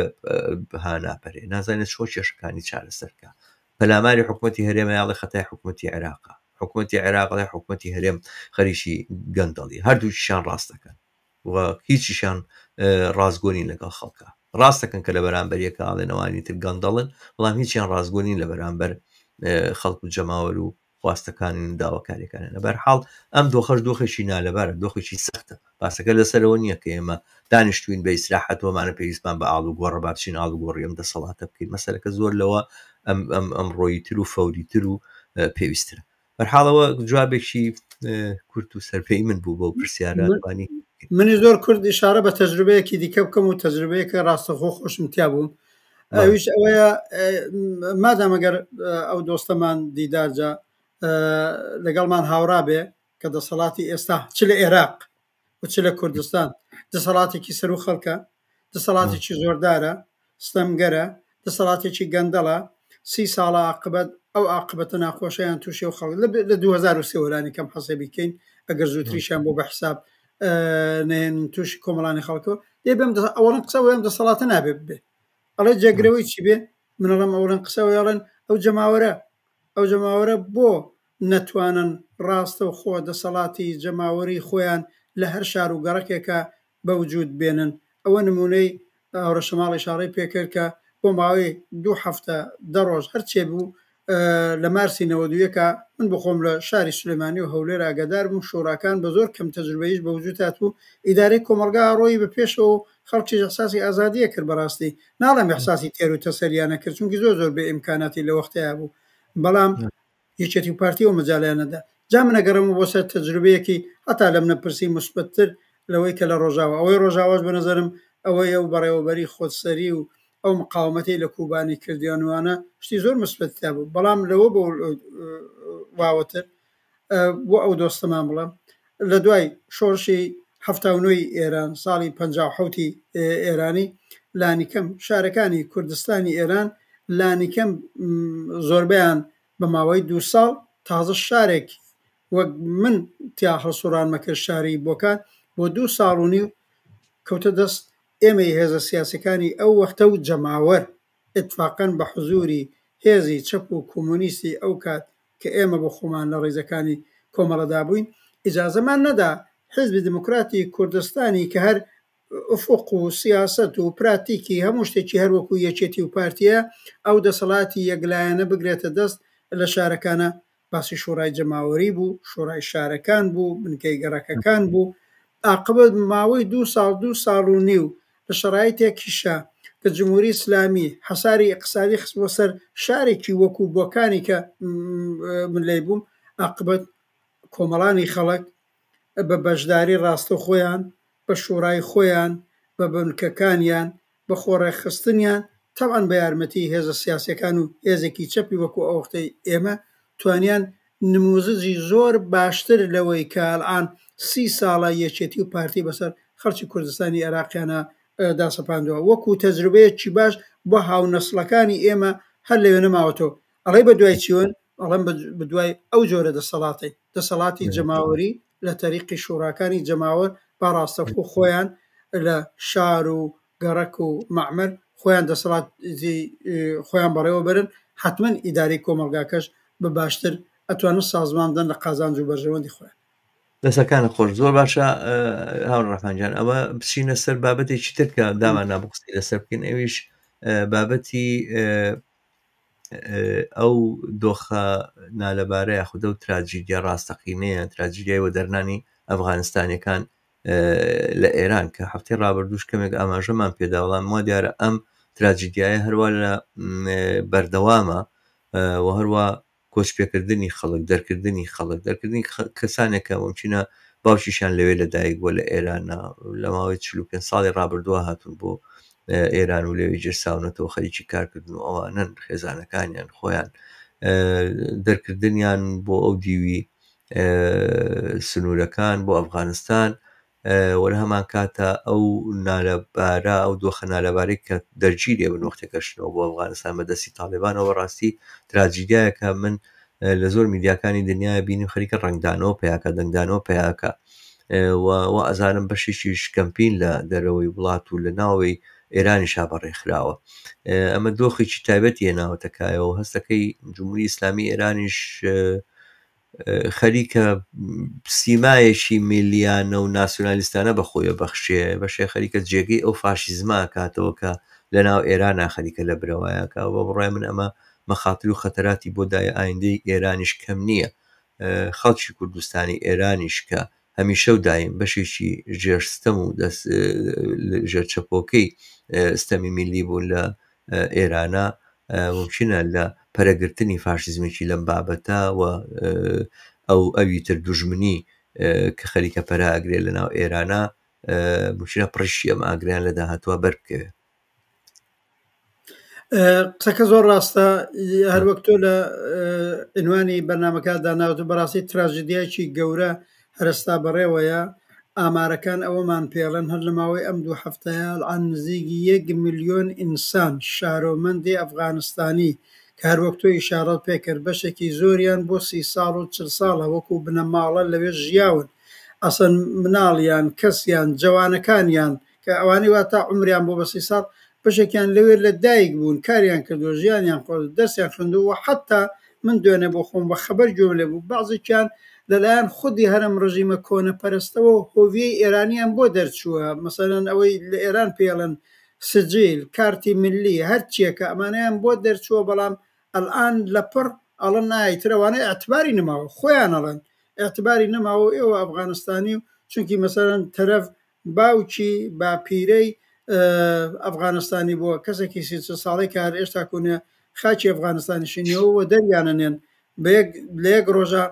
هاناپەرێ نازانێت چۆ کێشەکانی چارەسەرکە پەلاماری حکوومەتی هەرێمە یاڵی خەتای حکوومەتی عێراقا حکوومەتی عێراقڵی حکوومەتی هەرێم خەریکی گەندەڵی هەردووکیشان ڕاستەکەن و هیچیشان ڕازگۆنی لەگەڵ خەڵکە ڕاستەکەن کە لە بەرامبەریەکە ئاڵێنەوانی تر گەندەڵن بەڵام هیچیان ڕازگۆنی لە بەرامبەر خەڵک و جەماوەر و خواستەکانی داواکاریەکانە بەرحاڵ ئەم دۆخەش دۆخێکی نالەبارە دۆخێکی سەختە باسەکە لەسەرەوە نییە کە ئێمە دانیشتوین بە ئیسراحەتەوەمانە پێویستمان بە ئاڵوگۆڕە با بچین ئاڵوگۆڕی ئەم دەسەڵاتە بکەین مەسەلەکە زۆر لەوە ئەم ڕۆیتر و فەوریتر و پێویسترە بەرحاڵەوە جوابێکی کورت و سەرپێی من بوو بۆ پرسیارانی منی زۆر کورد ئشارە بە تەجروبەیەکی دیکە بکەم و تەجروبەیەکە ڕاستەخۆ خۆشم تیا بووم ئەویش ئەوەیە مادامەگەر ئەو دۆستەمان دیدارجا لەگەڵمان هاوڕا بێ کە دەسەڵاتی ئێستا چ لە عێراق و چ لە کوردستان دەسەڵاتێکی سەر و خەڵکە دەسەڵاتێکی زۆردارە ستەمگەرە دەسەڵاتێکی گەندەڵە 30 ساڵە عاقبەت ئەو عاقبەتە ناخۆشیان تووشی و خەڵک لە 2023 وەرانی کەم حەسەبی بکەین ئەگەر زووتریشان بۆ بە حساب نێن تووشی کۆمەڵانی خەڵکەوە دێ بێم ئەوڵەن قسە وێم دەسەڵاتە نابێ بێ ئەڵێ جێگرەوەی چی بێ منەڵم ئەوڵەن قسەوەیاڵێن ئەو جەماوەرە بۆ نەتوانن ڕاستە و خۆ دەسەڵاتی جەماوەری خۆیان لە هەر شار و گەڕکێکە بەوجود بێنن ئەوە نمونەی ئەوڕە شەماڵی شارەی پێکرد کە بۆ ماوەی 2 هەفتە 10 ڕۆژ هەرچێ بوو لە مارسی 92ەکە من بخۆم لە شاری سلێمانی و هەولێر ئاگادار بووم شۆراکان بە زۆر کەم تەجروبەیش بەوجود هاتوو ئیدارەی کۆمەلگا ڕۆی بە پێشەوە خەڵکی ئەحساسی ئازادیە کرد بەڕاستی ناڵێم ئەحساسی تێر و تەسەریانە کرد چونکی زۆر بێ ئیمکاناتی لە وەختەیە بوو بەڵام یەکێتی و پارتی و مەجاالیانەدا جا منەگەڕم بۆ سەر تەجروبەیەکی هەتا لەم نەپرسی مثبتتر لەوەی کە لە ڕۆژاوە ئەوەی ڕۆژاواش بەنەزەرم ئەوەیە و بەڕێوەبەری خۆدسەری و ئەو مقاومەتی لە کوبانی کردیانوانە شتی زۆر مثبتتا بوو بەڵام لەوە بۆ واوەتر بۆ ئەو دۆستەمان بڵم لە دوای شۆڕشی 79 ئێران ساڵی 57 ئێرانی لانیکەم شارەکانی کوردستانی ئێران لانیکەم زۆربیان بە ماوەی 2 ساڵ تازە شارێک وەک من تیا هەڵسوڕان مەکرد شاری بۆکان بۆ 2 ساڵ و نیو کەوتە دەست ئێمەی هێزە سیاسەکانی ئەو وەختە و جەماوەر اتفاقەن بە حزوری هێزی چەپ و کۆمۆنیستی ئەو کات کە ئێمە بۆ خۆمان لە ڕێزەکانی کۆمەڵەدا بووین ئیجازەمان نەدا حزبی دموکراتی کوردستانی کە هەر ئوفق و سیاست و پراتیکی هەموو شتێکی هەروەکو یەکێتی و پارتیە ئەو دەسەڵاتی یەکلایەنە بگرێتە دەست لە شارەکانە باسی شۆڕای جەماوەری بوو شۆڕای شارەکان بوو بنکەی گەڕەکەکان بوو عاقبەت ماوەی 2 ساڵ و نیو لە شەرایطێکیشە کە جمهوری ئیسلامی حەساری اقتصادی خستوە سەر شارێکی وەکو بۆکانی کە من لێ بووم عاقبەت کۆمەڵانی خەڵک بە بەشداری ڕاستە خۆیان بە شوڕای خۆیان بە بنکەکانیان بە خۆڕێخستنیان تەوان بە یارمەتی هێزە سیاسەکان و هێزێکی چەپی وەکو ئەوختەی ئێمە توانیان نموزجی زۆر باشتر لەوەی کە ئەڵعان 30 ساڵە یەکێتی و پارتی بەسەر خەڵکی کوردستانی عێراقیانە داسەپاندەوە وەکو تەجروبەیەکی باش بۆ هاونەسڵەکانی ئێمە هەر لەوێ نەماوەتەوە ئەڵێ بە دوای چیون ئەڵم بە دوای ئەو جۆرە دەسەڵاتی جەماوەری لە تەریقی شوڕاکانی جەماوەر با ڕاستەخۆ خۆیان لە شار و گەڕک و معمەر خۆیان دەسەڵاتی خۆیان بەڕێوە برن حتمما ئیداری کۆمەلگاکەش بە باشتر ئەتوانن سازمان بدەن لە قازانج و بەرژەوەندی خۆیان. دەسەکانە خۆش زۆر باشە هاون ڕەفانجان ئەوە بچینە سەر بابەتێکی تر کە دامان نابقستی لەسەر بکەین ئەویش بابەتی ئەو دۆخە نالەبارەیە خودە و تراجیدیا ڕاستەقینەیە تراجیدیای وە دەرنانی ئەفغانستانیەکان لە ئێران کە هەفتەی ڕابردووش کەمێک ئاماژەمان پێداوەڵام وا دیارە ئەم تراجیدیایە هەروە لە بەردەوامە و هەروە کۆچپێکردنی خەڵک دەرکردنی کەسانێکە ممکنە باوکیشان لەوێ لەدایک بۆ لە ئێرانە لە ماوەی 45 ساڵی ڕابردووە هاتون بۆ ئێران و لێوی جرساونەتەوە خەریکی کارکردن و ئەوانن خێزانەکانیان خۆیان دەرکردنیان بۆ ئەو دیوی سنوورەکان بۆ ئەفغانستان وەرە هەمان کاتە ئەو نالەبارە ئەو دۆخە نالەبارەی کە دەرگیرێ بن وەختێکەشنەوە بۆ ئەفغانستان بەدەستی تاالبانەوە ڕاستی تراجیدایەکە من لە زۆر میدیاکانی دنیای بینیم خەریکە ڕنگدانەوە پیاکە دەنگدانەوە پیاکە و ئەزانم بەشێکی شکەمپین لە دەرەوەی وڵات و لە ناوەی ئێرانی شابەڕێکخراوە ئەمە دۆخێکی تایبەتی هێناوەتەکایەوە هەستەکەی جمهوری ئیسلامی ئێرانیش خەریکە سیمایەکی میلیانە و ناسیۆنالیستانە بەخۆیە بەخشێ بەشێ خەریکە جێگەی ئەو فاشیزما کاتەوە کە لە ناو ئێرانە خەریکە لە برەوەیەکە بە بڕای من ئەمە مەخاتر و خەتەراتی بۆ دای ئایندەی ئێرانیش کەم نییە خەڵکی کوردستانی ئێرانیش کە هەمیشە و دایم بەشێکی ژێرستەم و ژێرچەپۆکەی ستەمی میلی بوون لە ئێرانە ممکنە لە پەرەگرتنی فاشیزمێکی لەم بابەتە و ئەوی تر دوژمنی کە خەریکە پەراگرێ لە ناو ئێرانە ممکنە پڕشی ئەم ئاگریان لە داهاتوە بەربکەوێ. قسەکە زۆر ڕاستە هەروەک تۆ لە عنوانی بەرنامەکە داناوتە بەڕاستی تراژدیایکی گەورە هەرستا بەڕێوەیە ئامارەکان ئەوەمان پێڵەن هەر لە ماوەی ئەم دوو هەفتەیە ئەڵعان نزیکی 1 ملیۆن ئینسان شارۆمەندی ئەفغانستانی کە هەروەک تۆ ئیشارەت پێکرد بەشێکی زۆریان بۆ 30 ساڵ و 40 ساڵە وەکو بنەماڵە لەوێ ژیاون ئەسەن مناڵیان کەسیان جوانەکانیان کە ئەوانەی وا تا عمریان بۆ بە 30 ساڵ بەشێکیان لەوێ لە دایک بوون کاریان کردو ژیانیان خۆ دەستیان خوێندووە حتا من دوێنێ بۆ خۆم بە خەبەر گوێم لێ بوو بەعزێکیان لەلایەن خودی هەرم ڕژیمە کۆنەپەرستەوە هۆڤیەی ئێرانیان بۆ دەرچووە مەسەلەن ئەوەی لە ئێران پێڵن سجیل کارتی ملی هەرچیەکە ئەمانیان بۆ دەرچووە بەڵام ئەلعان لەپڕ ئەڵەن نایترەوانەی ئەتباری نەماوە خۆیان ئەڵەن ئەتباری نەماوە ئێوە ئەفغانستانی و چونکی مەسەلەن تەرەف باوکی باپیرەی ئەفغانستانی بووە کەسێکی 30 ساڵی کار ئێشتا کوونێ خاچی ئەفغانستانی شینەوە دەریانەنێن لە یەک ڕۆژە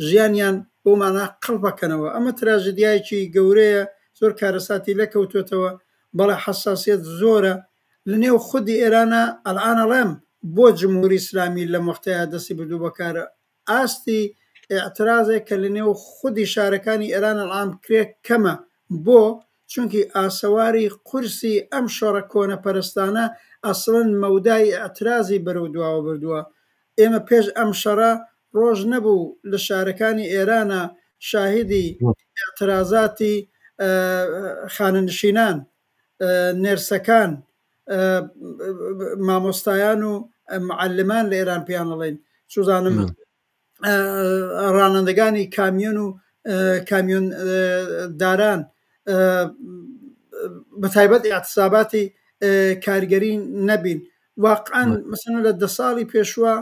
ژیانیان بۆمانە قەڵبەکەنەوە ئەمە تراژدیایکی گەورەیە زۆر کارەساتی لەکەوتوێتەوە بەڵێ حساسیت زۆرە لە نێو خودی ئێرانە ئەلعانەڵێم بۆ جمهوری ئیسلامی لە وەختەیە دەستی بردوو بەکارە ئاستی ئاعترازێک کە لە نێو خودی شارەکانی ئێران ئەڵعان کرێ کەمە بۆ چونکی ئاسەواری قورسی ئەم شۆڕە کۆنەپەرستانە ئەسڵن مەودای ئەترازی بەرەو دواوە بردووە ئێمە پێش ئەم شەڕە ڕۆژ نەبوو لە شارەکانی ئێرانە شاهدی ئەترازاتی خانەنشینان نێرسەکان مامۆستایان و معلمان لە ئێران پیان ئەڵێن سوزانم ڕانندگانی کامیۆن و کامیۆن داران بەتایبەت ئاعتساباتی کارگەری نەبین واقعاً مثلا لە 10 ساڵی پێشوە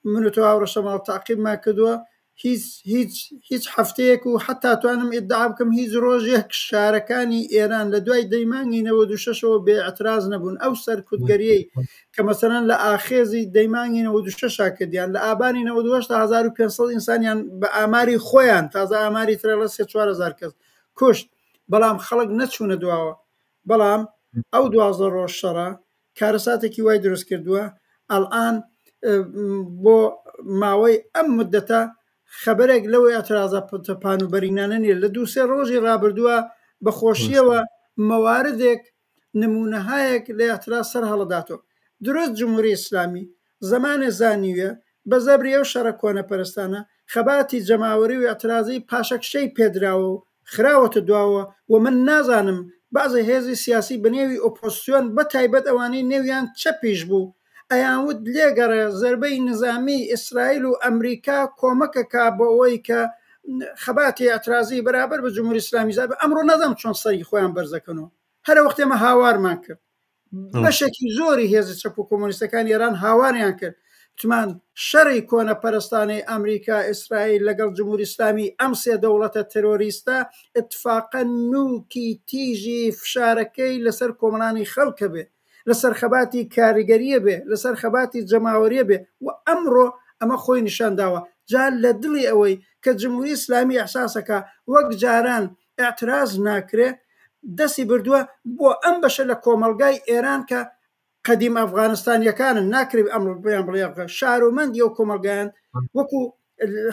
من و تۆ هاوڕەشەماڵ تاقیبمان کردووە هیچ هەفتەیەک و حتا توانم ئیدعا بکەم هیچ ڕۆژێک شارەکانی ئێران لە دوای دەیمانگی 96ەوە بێ ئەتراز نەبوون ئەو سەرکوتگەریەی کە مەسەلەن لە ئاخێزی دەیمانگی 96 کردیان لە ئابانی 98 تا 1500 ئینسانیان بە ئاماری خۆیان تازە ئاماری ترە لە 3-4 کەس کوشت بەڵام خەڵک نەچوونە دواوە بەڵام ئەو 12 ڕۆژ شەڕە کارەساتێکی وای دروست کردووە ئەلعان بۆ ماوەی ئەم مدەتە خەبەرێک لەوەی ئەترازە پان و بەرینانە نیە لە 2-3 ڕۆژی ڕابردووە بەخۆشیەوە مەواردێک نمونەهایەک لە ئەتراز سەر هەڵەداتەوە دروست جمهوری ئیسلامی زمانێ زانیویە بە زەبری ئەو شەڕە کۆنەپەرستانە خەباتی جەماوەری و ئەترازی پاشەکشەی پێدراوە و خراوەتە دواوە و من نازانم بعضی هێزی سیاسی بەنێوی ئۆپۆزیسیۆن بە تایبەت ئەوانەی نێویان چەپیش بوو ئەیانوت لێگەڕێ زەربەی نظامی ئیسرائیل و ئەمریکا کۆمەکەکە بۆ ئەوەی کە خەباتی ئەترازی بەرابەر بە جمهوری ئیسلامی زاد ئەمڕۆ نەدەم چۆن سەری خۆیان بەرزەکەنەوە هەرە وەختێمە هاوارمان کرد بەشێکی زۆری هێزی چەپ و کۆمۆنیستەکان ئێران هاواریان کرد وتمان شەڕی کۆنەپەرستانەی ئەمریکا ئیسرائیل لەگەڵ جمهوری ئیسلامی ئەم سێ دەوڵەتە تەرۆریستە اتفاقا نوکی تیژی فشارەکەی لەسەر کۆمەڵانی خەڵکە بێ لەسەر خەباتی کاریگەریە بێ لەسەر خەباتی جەماوەریە بێ و ئەمڕۆ ئەمە خۆی نیشانداوە جا لە دڵی ئەوەی کە جمهوری ئیسلامی ئەحساسەکە وەک جاران ئاعتراز ناکرێ دەستی بردووە بۆ ئەم بەشە لە کۆمەلگای ئێران کە قەدیم ئەفغانستانیەکانن ناکرێت ئەمڕۆ بۆیان بڵێ شارۆمەندی ئەو کۆمەلگایان وەکو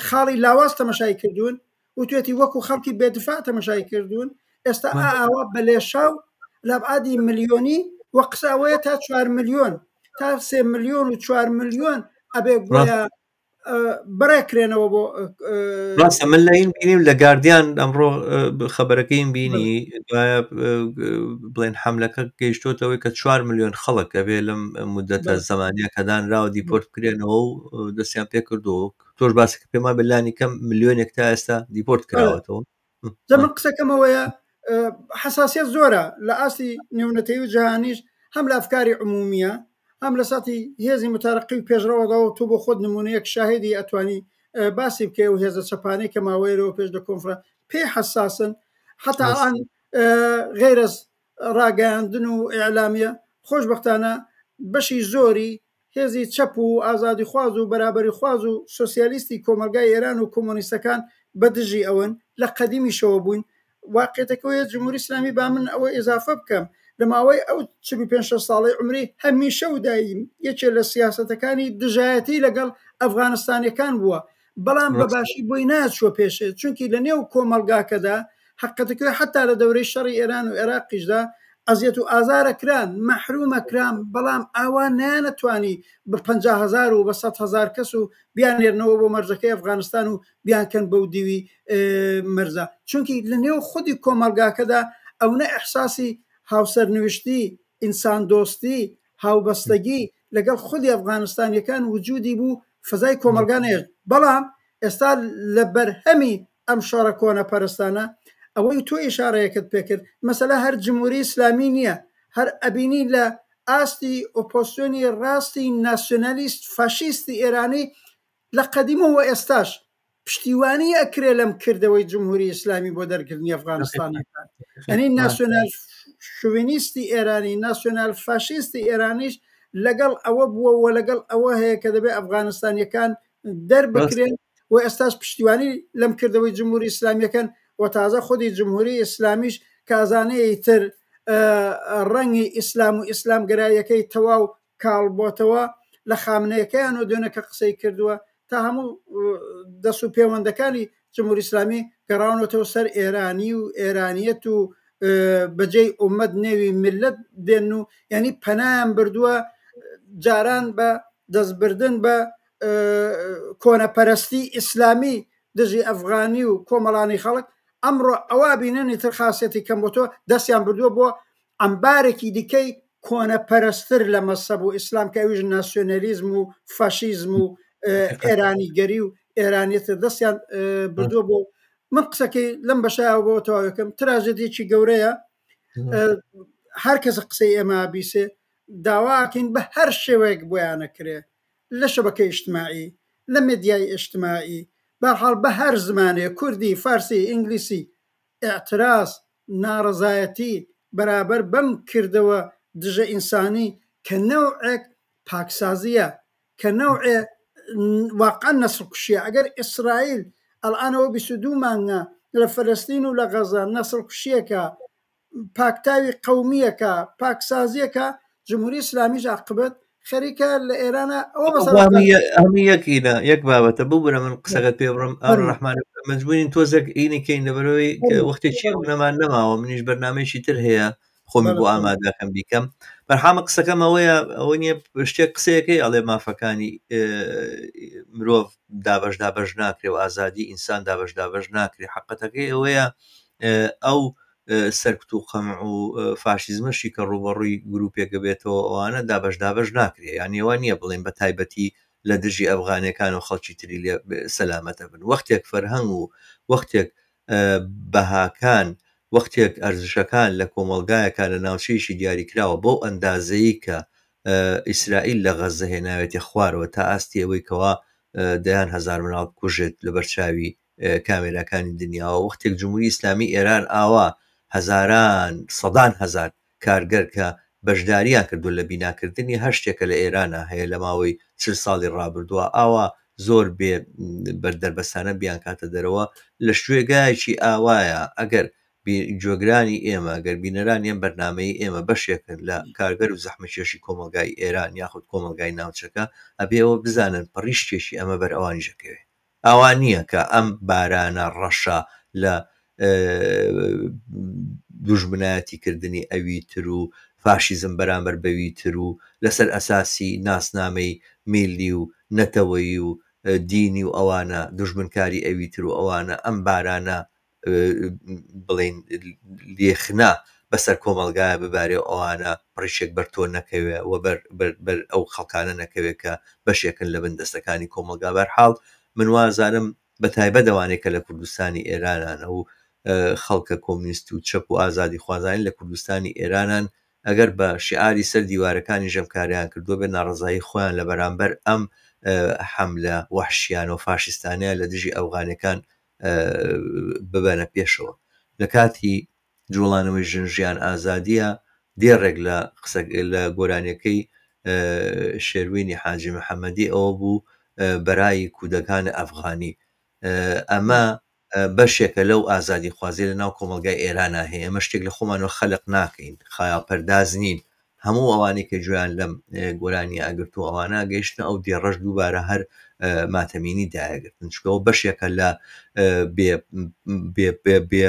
خاڵی لاواز تەمەشای کردوون و توێتی وەکو خەڵکی بێدفاع تەمەشای کردوون ئێستا ئاوا بەلێشاو لە ئابعادی ملیۆنی وە قساوەیە تا 4 ملیۆن تا 3 ملیۆن و 4 ملیۆن ئەبێ گویا بڕێکرێنەوە بۆ ڕاستە من لە این بینیم لە گاردیان ئەمڕۆ خەبەرەکەین بینی بڵێن حملەکە گەیشتۆتەوەی کە 4 ملیۆن خەڵک ئەبێ لەم مودەتە زەمانیە کەدانراوە دیپۆرت بکرێنەوە و دەستیان پێ کردەوە تۆش باسەکە پێما بەلانی کەم ملیۆنێک تا ئێستا دیپۆرت کراوەتەوە زەمن قسەکەمەوەیە حساسیت زۆرە لە ئاستی نێونەتەوەی و جیهانیش هەم لە ئەفکاری عمومیە هەم لە ساتی هێزی متارەقی و پێشڕەوەداوە تۆ بۆ خۆت نمونەیەک شاهدی ئەتوانی باسی بکە و هێزە چەپانەی کە ماوەیەرەوە پێش لە کۆنفرە پێی حساسن حتا ئەڵان غیرەز ڕاگەیاندن و ئیعلامیە خۆشبەختانە بەشی زۆری هێزی چەپ و ئازادی خواز و بەرابەری خواز و سۆسیالیستی کۆمەلگای ئێران و کۆمۆنیستەکان بەدژی ئەوەن لە قەدیمیشەوە بوون واقعیتەکەوەیە جمهوری ئیسلامی با من ئەوە ئیزافە بکەم لە ماوەی ئەو 45 ساڵی عمری هەمیشە و دایم یەکێ لە سیاسەتەکانی دژایەتی لەگەڵ ئەفغانستانیەکان بووە بەڵام بەباشی بۆی ناچوە پێشێت چونکی لە نێو کۆمەلگاکەدا حقەتەکەی حتا لە دەورەی شەڕی ئێران و عێراقیشدا ئەزیەت و ئازارەکران مەحرومەکران بەڵام ئاوان نانەتوانی بە 50,000 و بە 100,000 کەس و بیانێرنەوە بۆ مەرجەکەی ئەفغانستان و بیانکەن بەو دیوی مەرزە چونکی لە نێو خودی کۆمەلگاکەدا ئەوە ئەحساسی هاوسەرنوشتی ئینسان دۆستی هاوبەستگی لەگەڵ خودی ئەفغانستانیەکان وجودی بوو فەزای کۆمەلگانەیە بەڵام ئێستا لە بەرهەمی ئەم شەڕە کۆنەپەرستانە ئەوەی تۆ ئیشارەیەکت پێکرد مەسەلا هەر جمهوری ئیسلامی نییە هەر ئەبینی لە ئاستی ئۆپۆسیۆنی ڕاستی ناسیۆنالیست فاشیستی ئێرانی لە قەدیمەوە ئێستاش پشتیوانی ئەکرێ لەم کردەوەی جمهوری ئیسلامی بۆ دەرکردنی ئەفغانستانیەکان ئەنی ناسیۆنال شوڤینیستی ئێرانی ناسیۆنال فاشیستی ئێرانیش لەگەڵ ئەوە بووە لەگەڵ ئەوە هەیە کە دەبێت ئەفغانستانیەکان دەربکرێن و ئێستاش پشتیوانی لەم کردەوەی جمهوری ئیسلامیەکان و تازە خودی جمهوری ئیسلامیش کازانەیە تر ڕەنگی ئیسلام و ئیسلام گەراییەکەی تەواو کاڵبۆتەوە لە خامنەیەکەیان و دوێنەکە قسەی کردووە تا هەموو دەست و پەیوەندەکانی جمهوری ئیسلامی گەڕاونەوە سەر ئێرانی و ئێرانیەت و بەجێی ئومەت نێوی ملت دێن و ینی پەنایان بردووە جاران بە دەستبردن بە کۆنەپەرستی ئیسلامی دژی ئەفغانی و کۆمەڵانی خەڵک ئەمڕۆ ئەوە بیننی تر خاصەتی کەم بۆ تۆ دەستیان بردووە بۆ ئەمبارێکی دیکەی کۆنەپەرستر لە مەسەب و ئیسلام کە ئەویش ناسیۆنەلیزم و فاشیزم و ئێرانیگەری و ئێرانیەتە دەستیان بردووە بۆ من قسەکەی لەم بەشایەوە بۆ تەواوەکەم تراژەدیەکی گەورەیە هەر کەس قسەی ئێمە بیسێ داواکەین بە هەر شێوەیەک بۆیانەکرێ لە شەبەکەی ئیجتماعی لە مێدیای ئیجتماعی بەحاڵ بە هەر زمانێ کوردی فارسی ئینگلیسی ئاعتراز ناڕەزایەتی بەرابەر بەم کردەوە دژە ئینسانی کە نەوعێک پاکسازیە کە نەوعێ واقعا نەسڵکوشیە ئەگەر ئیسرائیل ئەڵانەوە 22 مانگە لە فەلەستین و لە غەزە نەسڵکوشیەکە پاکتاوی قەومیەکە پاکسازیەکە جمهوری ئیسلامیش عاقبەت خەریکە لە ئێرانە ئەوە هەمی یەکینە یەک بابەتە بوو برە من قسەکەت پێ بڕم ڕەحمان مەجبورین تۆزێک ئینەکەین لەبەرەوەی وەختێکی نەمان نەماوە منیش بەرنامەیەکی تر هەیە خۆمی بۆ ئامادەکەم بیکەم بەرحامە قسەکەم ئەوەیە ئەوە نییە شتێک قسەیەکەی ئەڵێ مافەکانی مرۆڤ دابەش ناکرێ و ئازادی ئینسان دابەش ناکرێ حقەتەکەی ئەوەیە ئەو سەرکت و قەمع و فاشیزمەشی کە ڕوبەڕووی گروپێکە بێتەوە ئەوانە دابەش ناکرێ یانیەوە نییە بڵێن بە تایبەتی لە دژی ئەفغانەکان و خەڵکی تری لێ سەلامەتە بن وەختێک فەرهەنگ و وەختێک بەهاکان وەختێک ئەرزشەکان لە کۆمەلگایەکە لە ناوچەیەشی دیاریکراوە بۆ ئەندازەیە کە ئیسرائیل لە غەزە هێناوێتی خوارەوە تا ئاستی ئەوەی کەوا دەیان هەزار مناڵ کوژێت لە بەرچاوی کامێرەکانی دنیاوە وەختێک جمهوری ئیسلامی ئێران ئاوا هەزاران سەدان هەزار کارگەر کە بەشداریان کردو لە بیناکردنی هەر شتێکە لە ئێرانە هەیە لە ماوەی 40 ساڵی ڕابردووە ئاوا زۆر بێ بەردەربەسانە بیان کاتە دەرەوە لە شوێگایکی ئاوایە ئەگەر جۆگرانی ئێمە گەر بینەران ئێم بەرنمەی ئێمە بەشێکن لە کارگەر و زەحمەکێشی کۆمەلگای ئێران یاخود کۆمەلگای ناوچەکە ئەبێەوە بزانن پڕیشتێکی ئەمە بەر ئەوانی ژەکەوێ ئاوا نییە کە ئەم بارانە ڕەشە لە دوژمنایەتیکردنی ئەوی تر و فاشیزم بەرامبەر بەوی تر و لەسەر ئەساسی ناسنامەی میلی و نەتەوەی و دینی و ئەوانە دوژمنکاری ئەوی تر و ئەوانە ئەم بارانە بڵین لێخنا بەسەر کۆمەلگایە ببارێ ئەوانە پڕیشێک بەر تۆ نەکەوێ و بەر ئەو خەڵکانە نەکەوێت کە بەشێکن لە بندەستەکانی کۆمەلگا بەرحاڵ من وازانم بە تایبەت ئەوانەیە کە لە کوردستانی ئێرانانە و خەڵکە کۆمونیست و چەپ و ئازادی خوازانی لە کوردستانی ئێرانان ئەگەر بە شعاری سەر دیوارەکانی ژەمکاریان کردووە بێ ناڕزایی خۆیان لە بەرامبەر ئەم حەملە وەحشیان و فاشیستانەیە لە دژی ئەوغانەکان ببەنە پێشەوە لە کاتی جوڵانەوەی ژنژیان ئازادیە دێڕێک لە گۆرانیەکەی شێروینی حاجی محەممەدی ئەوە بوو بەرای کودەکانی ئەفغانی ئەمە بەشێکە لەو ئازادی خوازی لە ناو کۆمەلگای ئێرانە هەیە ئەمە شتێک لە خۆمانەوە خەلق ناکەین خایال پەرداز نین هەموو ئەوانەی کە گویان لەم گۆرانی ئاگرتو ئەوانە گەیشتە ئەو دیێڕەش دووبارە هەر ماتەمینی داگرتن چکەوە بەشێکە لە بێ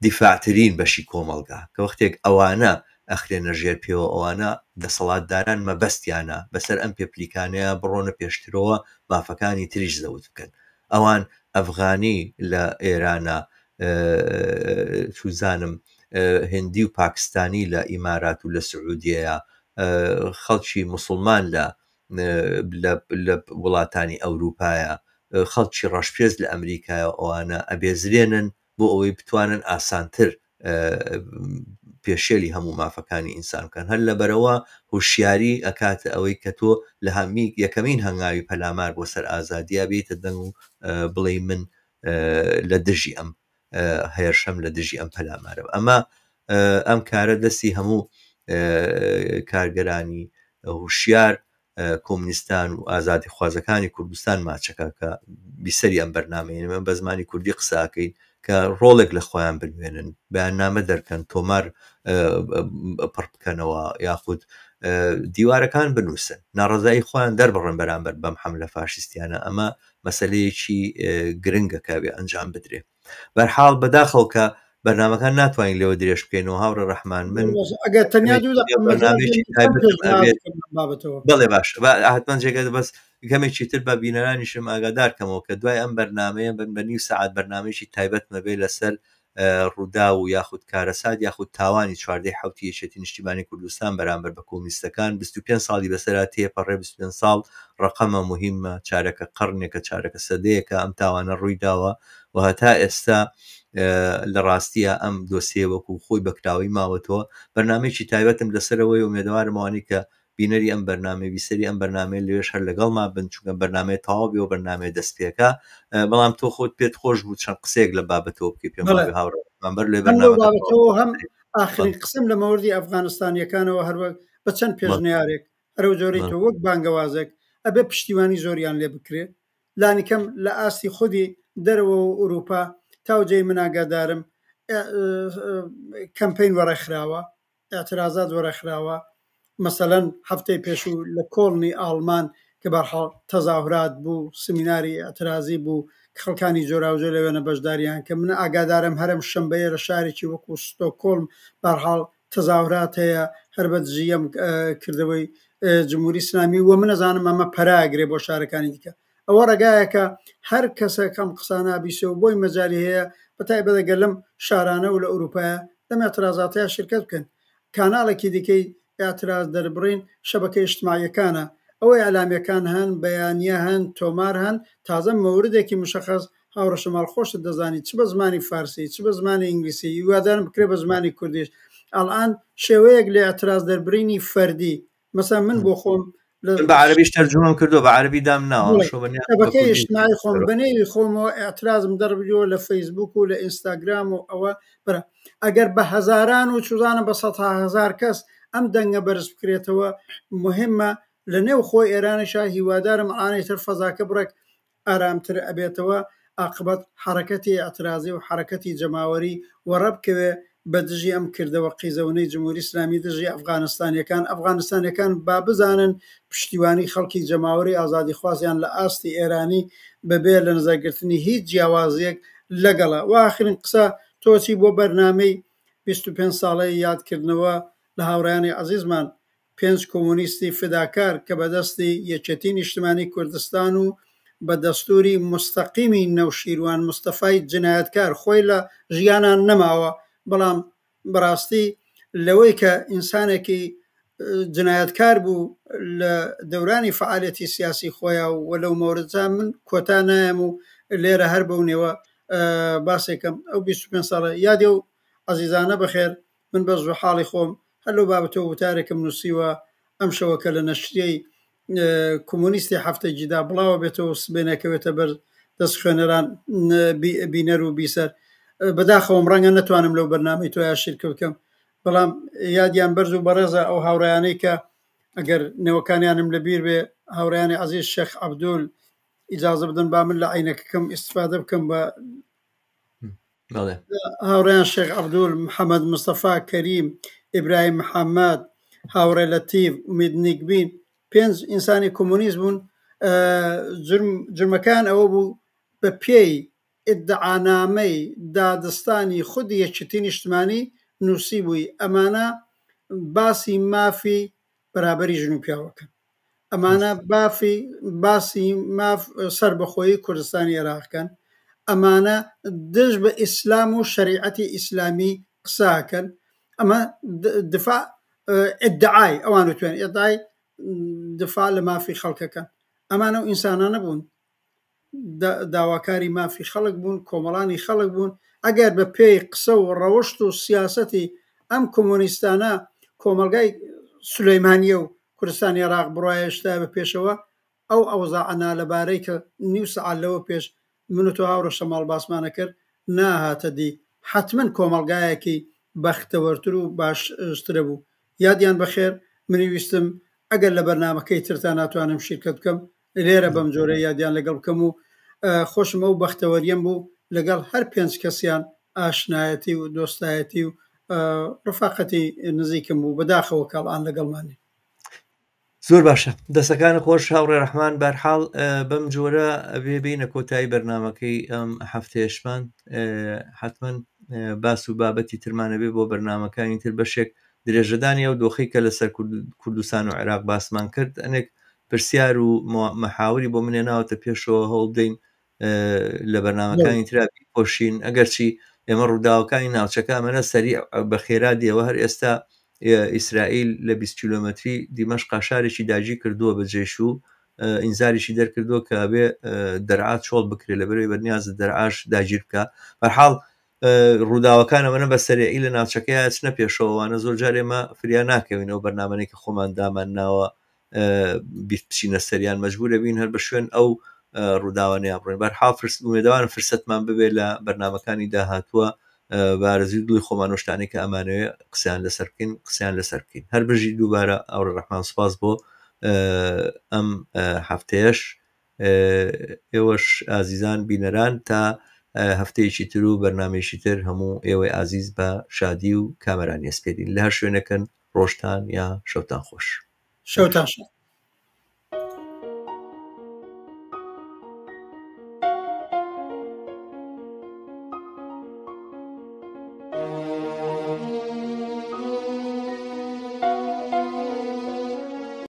دیفاعترین بەشی کۆمەلگا کە وەختێک ئەوانە ئەخرێنە ژێر پێوە ئەوانە دەسەڵاتداران مەبەستیانە بەسەر ئەم پێپلیکانەیە بڕۆنە پێشترەوە مافەکانی تریش زەوت بکەن ئەوان ئەفغانی لە ئێرانە توزانم هندی و پاکستانی لە ئیمارات و لە سعودیەیە خەڵکی موسڵمان لە وڵاتانی ئەوروپایە خەڵکی ڕەشپێز لە ئەمریکایە ئەوانە ئەبێزرێنن بۆ ئەوەی بتوانن ئاسانتر پێشێلی هەموو مافەکانی ئینسان بکەن هەر لەبەرەوە هوشیاری ئەکاتە ئەوەی کە تۆ لە هەمی یەکەمین هەنگاوی پەلامار بۆ سەر ئازادیا بێتە دەنگ و بڵێ من لە دژی ئەم هێرشەم لە دژی ئەم پەلامارەوە ئەمە ئەم کارە دەستی هەموو کارگەرانی هوشیار کۆمونیستان و ئازادی خوازەکانی کوردستان ماچەکە کە بیسەری ئەم بەرنامەیە بە زمانی کوردی قساکەین کە ڕۆڵێک لە خۆیان بنوێنن بەیاننامە دەرکەن تۆمار پڕ بکەنەوە یاخود دیوارەکان بنووسن ناڕزایی خۆیان دەربڕن بەرامبەر بەم حەملە فاشیستیانە ئەمە مەسەلەیەکی گرنگە کابێ ئەنجام بدرێ بەرحاڵ بەداخەو کە بەرنامەکان ناتوانین لێوە درێژ بکەینەوە هاوڕە ڕەحمان من بڵێ باش حتمما جێگە بەس گەمێکی تر بە بینەرانیشم ئاگادارکەمەوە کە دوای ئەم بەرنامەیە بە نیو سەعات بەرنامەیەکی تایبەت مەبێ لەسەر ڕوودا و یاخود کارەسات یاخود تاوانی چواردەی حوتی یەکێتی نیشتیمانی کوردستان بەرامبەر بە کۆمونیستەکان 25 ساڵی بەسەرا تێپەڕێ 25 ساڵ ڕقەمە مهمە چارەکە قڕنێکە چارەکە سەدەیەکە ئەم تاوانە ڕووی داوە و هەتا ئێستا لە ڕاستیە ئەم دۆسیە وەکو خۆی بەکراوی ماوەتەوە بەرنامەیەکی تایبەتم لەسەرەوەی ومێدەوارمەوانی کە بینەری ئەم بەرنامە بیسەری ئەم بەرنامەیە لێش هەر لەگەڵ ما بن چونکە بەرنامەیە تەواو بێ و بەرنامەیە دەستپێکە بەڵام تۆ خۆت پێت خۆش بوو چەند قسێک لە بابەتەوە بکەی پێم هاوڕێ لێ بەرنامەوە هەم ئاخرین قسم لە مەوردی ئەفغانستانیەکانەوە هەروە بە چەند پێشنیارێک هەرو جۆری تۆ وەک بانگەوازێک ئەبێ پشتیوانی زۆریان لێ بکرێت لانیکەم لە ئاستی خودی دەرەوە و ئوروپا تاوجێی من ئاگادارم کەمپین وەڕێکخراوە ئاعترازات وەڕێکخراوە مەسەلەن هەفتەی پێشوو لە کۆڵنی ئاڵمان کە بەرحاڵ تەزاورات بوو سمیناری ئاعترازی بوو خەڵکانی جۆراوجۆ لەوێنە بەشداریان کە من ئاگادارم هەرم شەمبەیە لە شارێکی وەکو ستۆکۆلم بەرحاڵ تەزاورات هەیە هەر بە دژیەم کردەوەی جمهوری ئیسلامی و من نەزانم ئەمە پەراگرێ بۆ شارەکانی دیکە ئەوە ڕێگایەکە هەر کەسە کەم قسانە بیسە و بۆی مەجای هەیە بەتایبەت گەلم شارانە و لە ئوروپایە لە لەم اعترازاتەیە شرکت بکەن کاناڵێکی دیکەی اعتراز دەربڕین شەبکە اجتماعیەکانە ئەوەی ئەلامیەکان هەن بەیانیە هەن تۆمار هەن تازە مەوردێکی مشخص هاوڕە شەماڵ خۆشت دەزانی چ بە زمانی فارسی چ بە زمانی ئینگلیسی هیوادارم بکرێ بە زمانی کوردیش ئەڵان شێوەیەک لە اعتراز دەربڕینی فەردی مەسەڵەن من بۆ خۆم بە عەربیش تەرجمەم کردو بە عەربی دام ناوە شەبکەی اجتماعی خۆم بەنێوی خۆمەوە اعترازم دەربڕیەوە لە فەیسبوک و لە ئینستاگرام و ئەوە برە ئەگەر بە هەزاران و چوزانە بە سەدها هەزار کەس ئەم دەنگە بەرز بکرێتەوە مهمە لە نێو خۆی ئێرانیشا هیوادارم ئانەیتر فەزاکە بڕێک ئارامتر ئەبێتەوە عاقبەت حرەکەتی اعترازی و حرەکەتی جەماوەری وەڕەبکەوێ بە دژی ئەم کردەوە قیزەونەی جمهوری ئیسلامی دژی ئەفغانستانیەکان با بزانن پشتیوانی خەڵکی جەماوەری ئازادی خوازیان لە ئاستی ئێرانی بەبێ لە نزەرگرتنی هیچ جیاوازیەک لەگەڵە و ئاخرین قسە تۆچی بۆ بەرنامەی 25 ساڵەی یادکردنەوە لە هاوڕێیانی عەزیزمان 5 کۆمونیستی فداکار کە بەدەستی یەکێتی نیشتمانی کوردستان و بە دەستوری مستەقیمی نەوشیروان مستەفای جنایەتکار خۆی لە ژیانان نەماوە بەڵام بەڕاستی لەوەی کە ئینسانێکی جنایەتکار بوو لە دەورانی فعالەتی سیاسی خۆیان و لەو مۆردجا من کۆتا نایم و لێرە هەر بەونێوە باسێکم ئەو 25 ساڵە یادێ و عەزیزانە بەخێر من بە زوو حاڵی خۆم هەلو بابەتەوە وتارێکم نووسیوە ئەم شەوەکە لە نەشریەی کۆمونیستی هەفتەیجیدا بڵاوە بێتەوە سبێنەکەوێتە بەر دەست خوێنەران بینەر و بیسەر بەداخەوەم ڕەنگە نەتوانم لەو بەرنامەی تۆیا شیرکە بکەم بەڵام یادیان بەرز و بەڕێزە ئەو هاوڕیانەی کە ئەگەر نێوەکانیانم لەبیر بێ هاوڕیانی عەزیز شێخ عەبدول ئیجازە بدەن با من لە عینەکەکەم ئیستیفادە بکەم بە هاوڕیان شێخ عەبدول محەممەد مستەفا کەریم ئیبراهیم محەممەد هاوڕێ لەتیف ئومید نیکبین 5 ئینسانی کۆمونیست بوون جرمەکان ئەوە بوو بە پێی ئیدعانامەی دادستانی خودی یەکێتی نیشتمانی نووسی بووی ئەمانە باسی مافی بەرابەری ژن و پیاوەکە ئەمانە باسی ماف سربەخۆیی کوردستانی عێراقکەن ئەمانە دژ بە ئیسلام و شەریعەتی ئیسلامی قساکەن ئەمە دفاع ئیدعای ئەوان توێن ئیدعای دفاع لە مافی خەڵکەکە ئەمانە و ئینسانانە بوون داواکاری مافی خەڵک بوون کۆمەڵانی خەڵک بوون ئەگەر بە پێی قسە و ڕەوشت و سیاسەتی ئەم کۆمۆنیستانە کۆمەلگای سولەیمانیە و کوردستانی عێراق بڕایشتا بە پێشەوە ئەو ئەوزاعنا لەبارەی کە نیو سەعات لەوە پێش من و تۆ هاوڕە شەماڵ باسمانە کرد ناهاتە دی حتمما کۆمەلگایەکی بەختەوەرتر و باشترە بوو یادیان بەخێر منی ویستم ئەگەر لە بەرنامەکەی ترتا ناتوانم شیرکەت بکەم لێرە بەم جۆرە یادیان لەگەڵ بکەم و خۆشم ئەو بەختەوەریەم بوو لەگەڵ هەر 5 کەسیان ئاشنایەتی و دۆستایەتی و ڕفاقەتی نزیکم بوو بەداخەوە کاڵان لەگەڵمانی زۆر باشە دەستەکان خۆش هاوڕێ ڕەحمان بەرحاڵ بەم جۆرە ئەبێ بینە کۆتایی بەرنمەکەی ئەم هەفتەیەشمان حتمما باس و بابەتی ترمانە بێ بۆ بەرنمەکانی تر بەشێک درێژەدانی ئەو دۆخی کە لەسەر کوردستان و عێراق باسمان کرد ئەنێک پرسیار و مەحاوری بۆ منێ ناوەتە پێشەوە هەوڵدەین لە بەرنمەکانی تراپی پۆشین ئەگەرچی ئێمە ڕووداوەکانی ناوچەکە ئەمەە سەریع بە خێرا دیەوە هەر ئێستا ئیسرائیل لە 20 کیلۆمەتری دیمەشق شارێکی داگیر کردووە بە جێش و ئینزاریشی دەرکردووە کە ئەبێ دەرعات چۆڵ بکرێت لەبەرەوەی بەرنیازە دەرعاش داگیر بکە بەرحاڵ ڕووداوەکانە منە بە سەریعی لە ناوچەکەی چنە پێشەوەوانە زۆر جار ئێمە فریا ناکەوینەوە بەرنامەی کە خۆمان دامان ناوە بچینە سەریان مەجبورە بین هەر بە شوێن ئەو ڕووداوانەیە بڕێن بەرحاڵ ئومێدەوارم فرسەتمان ببێت لە بەرنامەکانی داهاتووە بارزی دڵی خۆمان و شتانی کە ئەمانەوێ قسەیان لەسەر بکەین قسەیان لەسەر بکەین هەر بژی دووبارە ئەوڕە ڕەحمان سوپاس بۆ ئەم هەفتەیەش ئێوەش ئازیزان بینەران تا هەفتەیەکی تر و بەرنامەیەکی تر هەموو ئێوەی ئازیز بە شادی و کامەرانی ئەسپێدین لە هەر شوێنەکەن ڕۆژتان یا شەوتان خۆش شەوتان